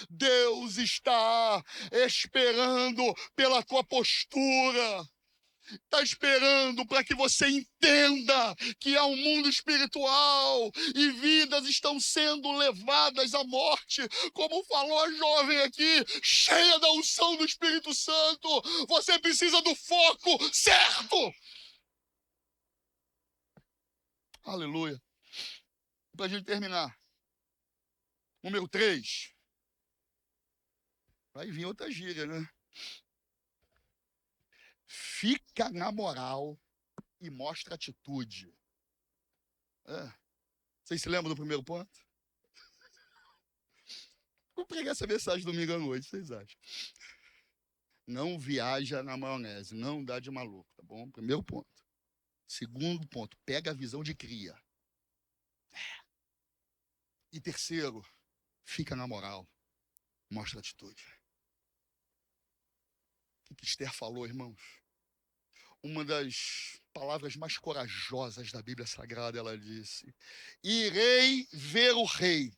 Speaker 1: Deus está esperando pela tua postura. Está esperando para que você entenda que há um mundo espiritual e vidas estão sendo levadas à morte. Como falou a jovem aqui, cheia da unção do Espírito Santo, você precisa do foco certo. Aleluia. Para a gente terminar. Número 3. Vai vir outra gíria, né? Fica na moral e mostra atitude. Vocês se lembram do primeiro ponto? Vou pregar essa mensagem domingo à noite, vocês acham? Não viaja na maionese, não dá de maluco, tá bom? Primeiro ponto. Segundo ponto, pega a visão de cria. E terceiro, fica na moral, mostra atitude. O que Esther falou, irmãos? Uma das palavras mais corajosas da Bíblia Sagrada, ela disse: irei ver o rei,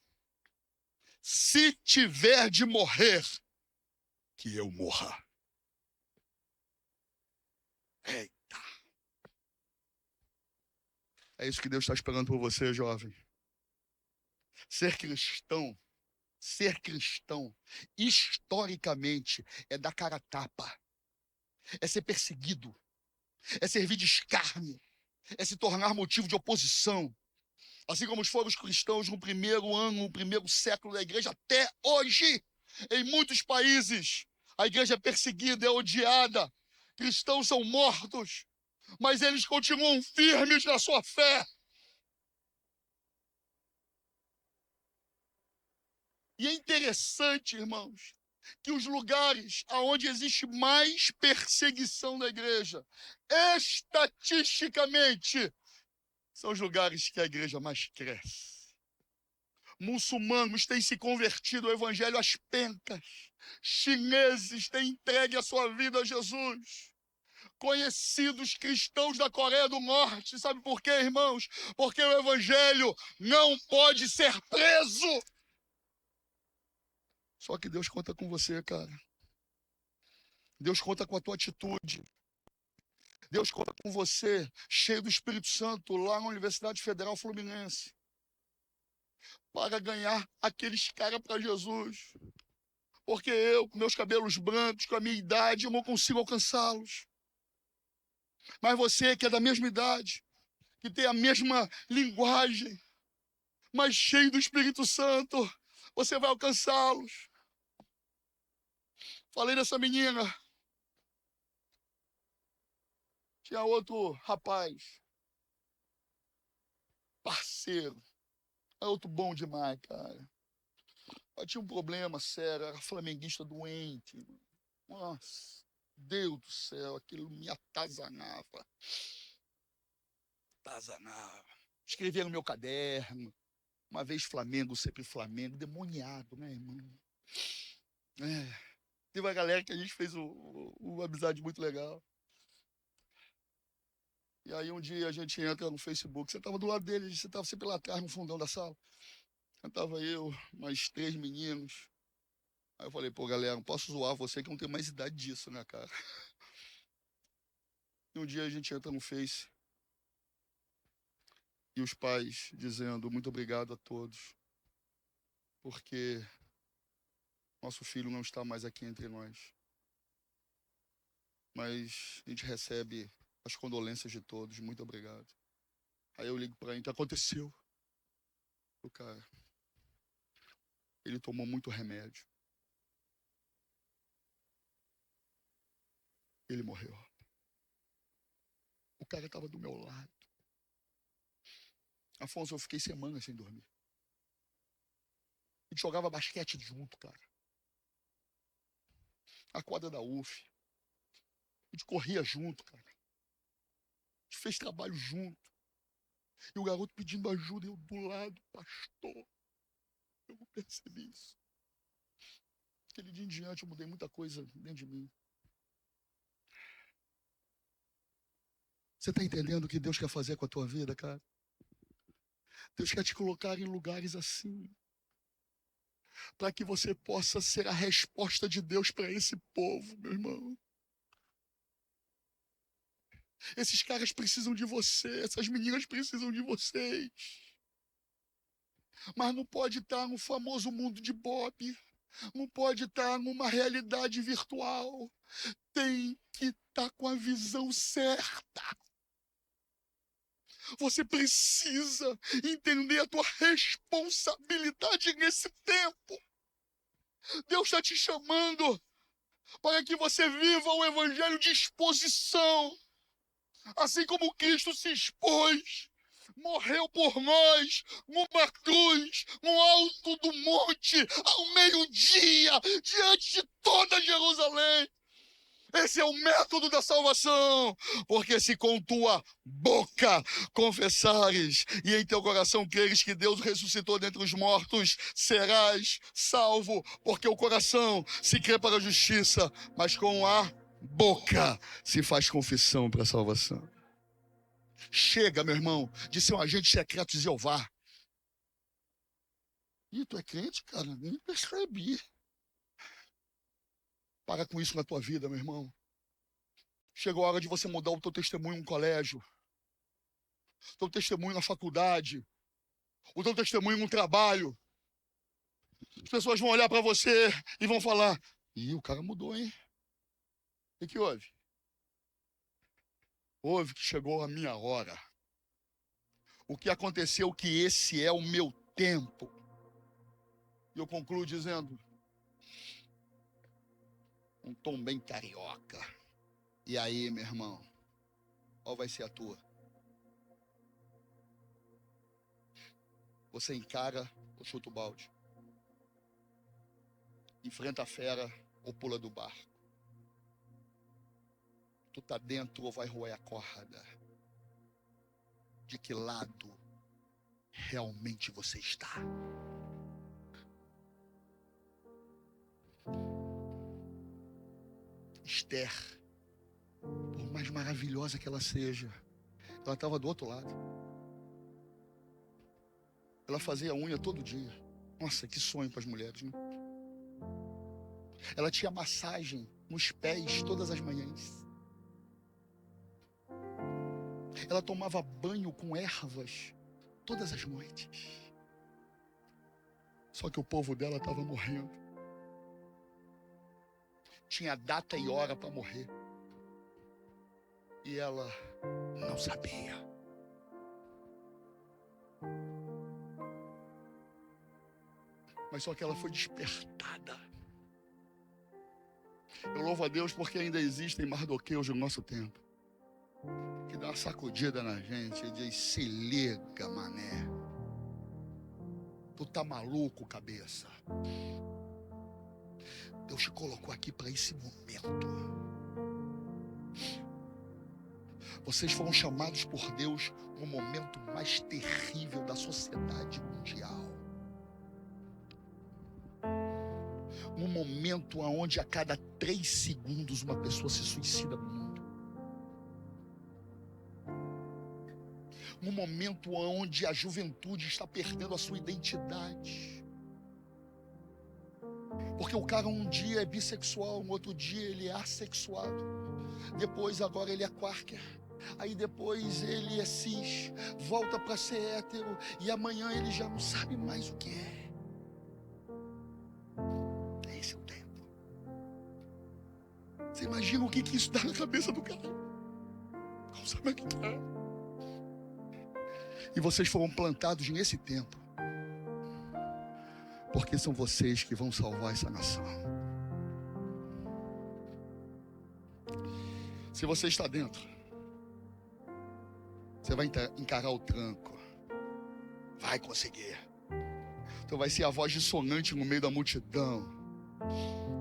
Speaker 1: se tiver de morrer, que eu morra. Eita! É isso que Deus está esperando por você, jovem. Ser cristão, historicamente, é dar cara a tapa, é ser perseguido, é servir de escárnio, é se tornar motivo de oposição. Assim como foram os cristãos no primeiro ano, no primeiro século da igreja, até hoje, em muitos países, a igreja é perseguida, é odiada, cristãos são mortos, mas eles continuam firmes na sua fé. E é interessante, irmãos, que os lugares onde existe mais perseguição da igreja, estatisticamente, são os lugares que a igreja mais cresce. Muçulmanos têm se convertido ao evangelho às pencas. Chineses têm entregue a sua vida a Jesus. Conhecidos cristãos da Coreia do Norte, sabe por quê, irmãos? Porque o evangelho não pode ser preso. Só que Deus conta com você, cara. Deus conta com a tua atitude. Deus conta com você, cheio do Espírito Santo, lá na Universidade Federal Fluminense, para ganhar aqueles caras para Jesus. Porque eu, com meus cabelos brancos, com a minha idade, eu não consigo alcançá-los. Mas você, que é da mesma idade, que tem a mesma linguagem, mas cheio do Espírito Santo, você vai alcançá-los. Falei dessa menina. Tinha outro rapaz, parceiro, outro bom demais, cara. Eu tinha um problema sério, era flamenguista doente. Nossa, Deus do céu, aquilo me atazanava. Escrevia no meu caderno, uma vez Flamengo, sempre Flamengo, demoniado, né, irmão? Teve uma galera que a gente fez uma amizade muito legal. E aí um dia a gente entra no Facebook, você estava do lado dele, você estava sempre lá atrás, no fundão da sala. Estava eu, mais 3 meninos. Aí eu falei, pô, galera, não posso zoar você que não tem mais idade disso, né, cara? E um dia a gente entra no Face e os pais dizendo muito obrigado a todos, porque nosso filho não está mais aqui entre nós. Mas a gente recebe as condolências de todos, muito obrigado. Aí eu ligo para ele, o que aconteceu? O cara, ele tomou muito remédio. Ele morreu. O cara estava do meu lado. Afonso, eu fiquei semanas sem dormir. A gente jogava basquete junto, cara. A quadra da UF. A gente corria junto, cara. A gente fez trabalho junto. E o garoto pedindo ajuda, eu do lado, pastor. Eu não percebi isso. Aquele dia em diante eu mudei muita coisa dentro de mim. Você está entendendo o que Deus quer fazer com a tua vida, cara? Deus quer te colocar em lugares assim, para que você possa ser a resposta de Deus para esse povo, meu irmão. Esses caras precisam de você, essas meninas precisam de vocês. Mas não pode estar no famoso mundo de Bob, não pode estar numa realidade virtual. Tem que estar com a visão certa. Você precisa entender a tua responsabilidade nesse tempo. Deus está te chamando para que você viva o evangelho de exposição. Assim como Cristo se expôs, morreu por nós, numa cruz, no alto do monte, ao meio-dia, diante de toda Jerusalém. Esse é o método da salvação, porque se com tua boca confessares e em teu coração creres que Deus ressuscitou dentre os mortos, serás salvo, porque o coração se crê para a justiça, mas com a boca se faz confissão para a salvação. Chega, meu irmão, de ser um agente secreto de Jeová. Ih, tu é crente, cara? Nem percebi. Para com isso na tua vida, meu irmão. Chegou a hora de você mudar o teu testemunho no colégio. o teu testemunho na faculdade, o teu testemunho no trabalho. As pessoas vão olhar para você e vão falar: ih, o cara mudou, hein? O que houve? Houve que chegou a minha hora. O que aconteceu que esse é o meu tempo. E eu concluo dizendo, um tom bem carioca: e aí, meu irmão, qual vai ser a tua? Você encara ou chuta o balde? Enfrenta a fera ou pula do barco? Tu tá dentro ou vai roer a corda? De que lado realmente você está? Esther, por mais maravilhosa que ela seja, ela estava do outro lado. Ela fazia unha todo dia. Nossa, que sonho para as mulheres, né? Ela tinha massagem nos pés todas as manhãs. Ela tomava banho com ervas todas as noites. Só que o povo dela estava morrendo. Tinha data e hora para morrer. E ela não sabia. Mas só que ela foi despertada. Eu louvo a Deus porque ainda existem Mardoqueus no nosso tempo, que dá uma sacudida na gente e diz: se liga, mané. Tu tá maluco, cabeça? Deus te colocou aqui para esse momento. Vocês foram chamados por Deus no momento mais terrível da sociedade mundial. Um momento onde a cada 3 segundos uma pessoa se suicida no mundo. Um momento onde a juventude está perdendo a sua identidade. Porque o cara um dia é bissexual, um outro dia ele é assexuado. Depois agora ele é quaker. Aí depois ele é cis, volta para ser hétero. E amanhã ele já não sabe mais o que é. Esse é o tempo. Você imagina o que isso dá na cabeça do cara? Não sabe o que é. E vocês foram plantados nesse tempo, porque são vocês que vão salvar essa nação. Se você está dentro, você vai encarar o tranco. Vai conseguir. Então vai ser a voz dissonante no meio da multidão.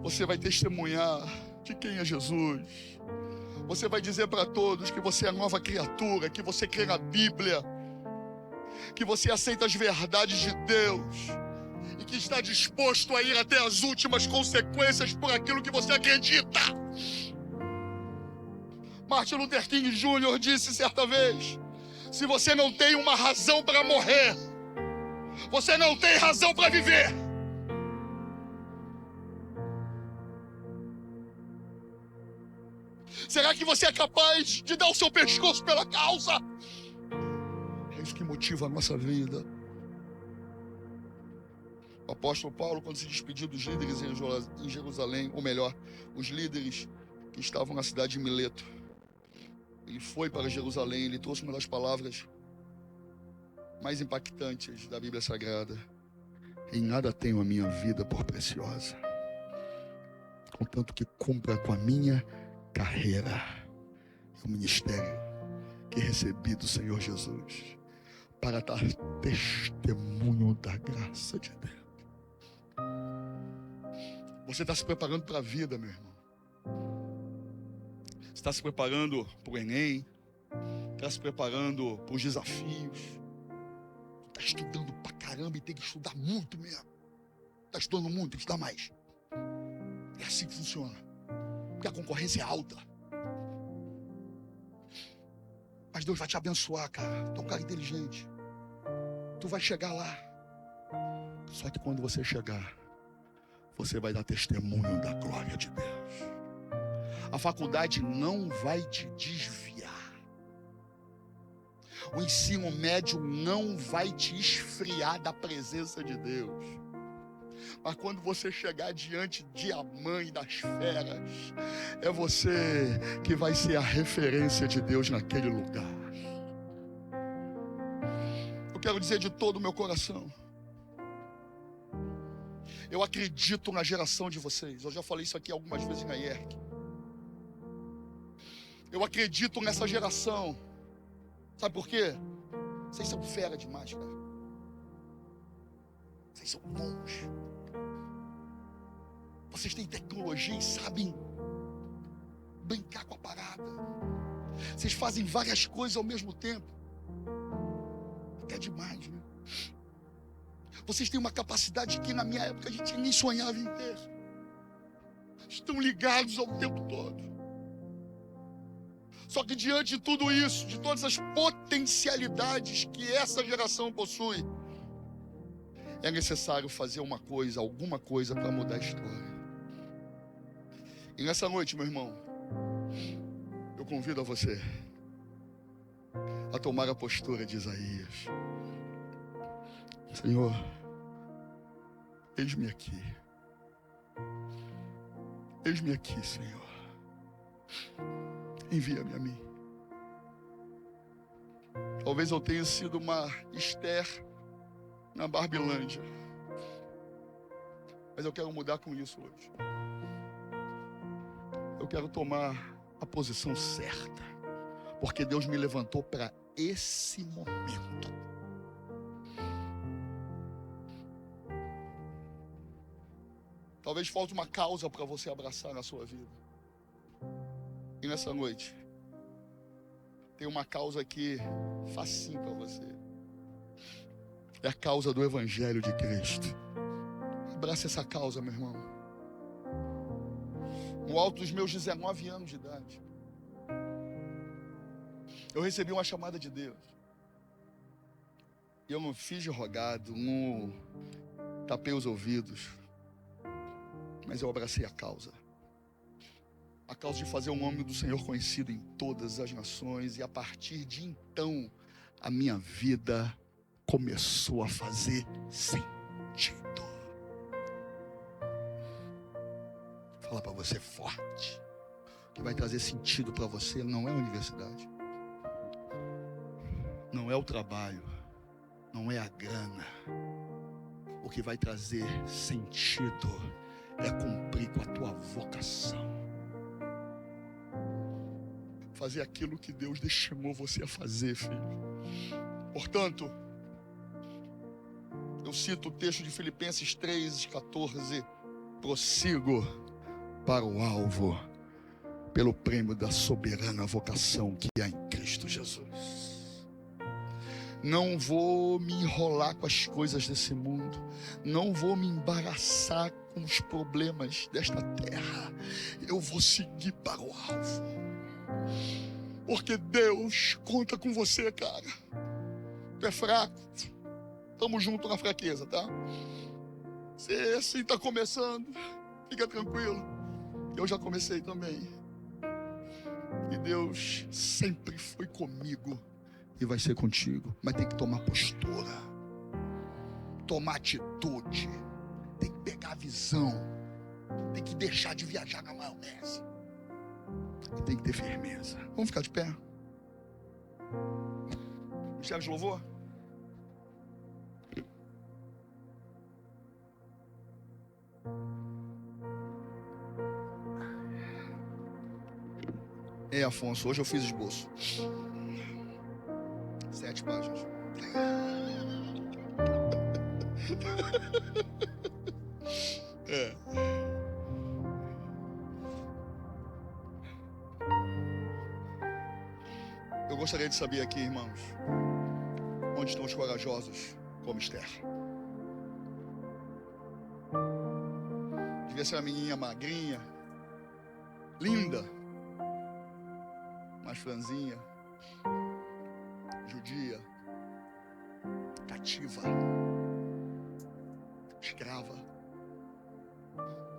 Speaker 1: Você vai testemunhar de quem é Jesus. Você vai dizer para todos que você é nova criatura, que você crê na Bíblia, que você aceita as verdades de Deus e que está disposto a ir até as últimas consequências por aquilo que você acredita. Martin Luther King Jr. disse certa vez: se você não tem uma razão para morrer, você não tem razão para viver. Será que você é capaz de dar o seu pescoço pela causa? É isso que motiva a nossa vida. O apóstolo Paulo, quando se despediu dos líderes em Jerusalém, ou melhor, os líderes que estavam na cidade de Mileto, ele foi para Jerusalém, ele trouxe uma das palavras mais impactantes da Bíblia Sagrada: em nada tenho a minha vida por preciosa, contanto que cumpra com a minha carreira e o ministério que recebi do Senhor Jesus, para dar testemunho da graça de Deus. Você está se preparando para a vida, meu irmão. Você está se preparando para o Enem, está se preparando para os desafios, está estudando pra caramba e tem que estudar muito mesmo. Está estudando muito, tem que estudar mais. É assim que funciona, porque a concorrência é alta. Mas Deus vai te abençoar, cara. Tu é um cara inteligente. Tu vai chegar lá. Só que quando você chegar, você vai dar testemunho da glória de Deus. A faculdade não vai te desviar. O ensino médio não vai te esfriar da presença de Deus. Mas quando você chegar diante de a mãe das feras, é você que vai ser a referência de Deus naquele lugar. Eu quero dizer de todo o meu coração, eu acredito na geração de vocês. Eu já falei isso aqui algumas vezes na IERC. Eu acredito nessa geração. Sabe por quê? Vocês são fera demais, cara. Vocês são bons. Vocês têm tecnologia e sabem brincar com a parada. Vocês fazem várias coisas ao mesmo tempo. Até demais, né? Vocês têm uma capacidade que na minha época a gente nem sonhava em ter. Estão ligados ao tempo todo. Só que diante de tudo isso, de todas as potencialidades que essa geração possui, é necessário fazer alguma coisa para mudar a história. E nessa noite, meu irmão, eu convido a você a tomar a postura de Isaías. Senhor, eis-me aqui. Eis-me aqui, Senhor. Envia-me a mim. Talvez eu tenha sido uma Esther na Barbilândia, mas eu quero mudar com isso hoje. Eu quero tomar a posição certa, porque Deus me levantou para esse momento. Talvez falte uma causa para você abraçar na sua vida. E nessa noite, tem uma causa aqui facinho para você. É a causa do Evangelho de Cristo. Abraça essa causa, meu irmão. No alto dos meus 19 anos de idade, eu recebi uma chamada de Deus. E eu não fiz de rogado, não tapei os ouvidos, mas eu abracei a causa. A causa de fazer o nome do Senhor conhecido em todas as nações. E a partir de então, a minha vida começou a fazer sentido. Vou falar para você forte. O que vai trazer sentido para você não é a universidade, não é o trabalho, não é a grana. O que vai trazer sentido é cumprir com a tua vocação. Fazer aquilo que Deus chamou você a fazer, filho. Portanto, eu cito o texto de Filipenses 3:14. Prossigo para o alvo, pelo prêmio da soberana vocação que há em Cristo Jesus. Não vou me enrolar com as coisas desse mundo. Não vou me embaraçar com os problemas desta terra. Eu vou seguir para o alvo. Porque Deus conta com você, cara. Tu é fraco, tamo junto na fraqueza, tá? Você assim tá começando, fica tranquilo. Eu já comecei também. E Deus sempre foi comigo e vai ser contigo. Mas tem que tomar postura, tomar atitude, tem que pegar a visão, tem que deixar de viajar na maionese. E tem que ter firmeza. Vamos ficar de pé? Ministério de louvor? Afonso, hoje eu fiz esboço. 7 páginas. Eu gostaria de saber aqui, irmãos, onde estão os corajosos como Esther? Devia ser uma menininha magrinha, linda, mais franzinha, judia, cativa, escrava,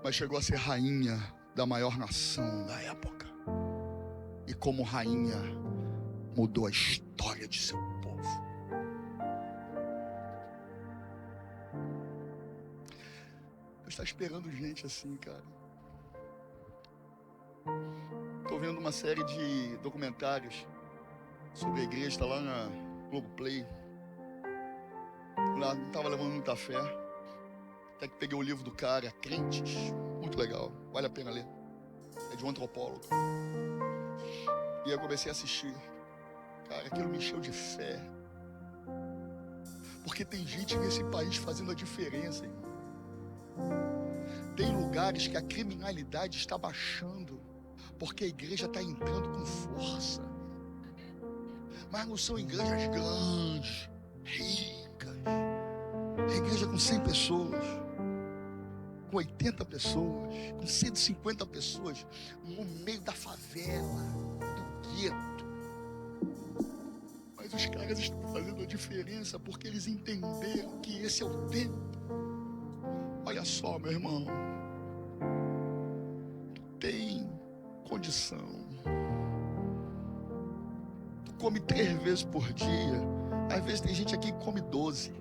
Speaker 1: mas chegou a ser rainha da maior nação da época. E como rainha, mudou a história de seu povo. está esperando gente assim, cara. Tô vendo uma série de documentários sobre a igreja, tá lá na Globoplay. Lá não tava levando muita fé. Até que peguei o livro do cara, Crentes. Muito legal, vale a pena ler. É de um antropólogo. E eu comecei a assistir. Cara, aquilo me encheu de fé. Porque tem gente nesse país fazendo a diferença, irmão. Tem lugares que a criminalidade está baixando, porque a igreja está entrando com força. Mas não são igrejas grandes, ricas. É igreja com 100 pessoas, com 80 pessoas, com 150 pessoas, no meio da favela, do gueto. Mas os caras estão fazendo a diferença porque eles entenderam que esse é o tempo. Olha só, meu irmão, tu tem condição, tu come 3 vezes por dia, às vezes tem gente aqui que come 12,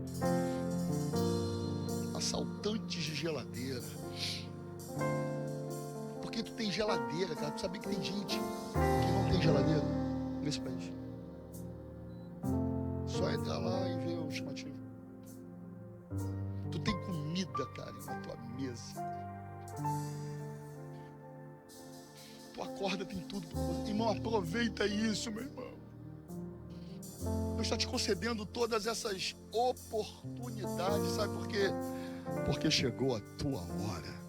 Speaker 1: assaltantes de geladeira, porque tu tem geladeira, cara. Tu sabia que tem gente que não tem geladeira nesse país? Só entrar lá e ver o chamativo. Tu tem comida, cara, na tua mesa. Tu acorda, tem tudo. Irmão, aproveita isso, meu irmão. Deus está te concedendo todas essas oportunidades, sabe por quê? Porque chegou a tua hora.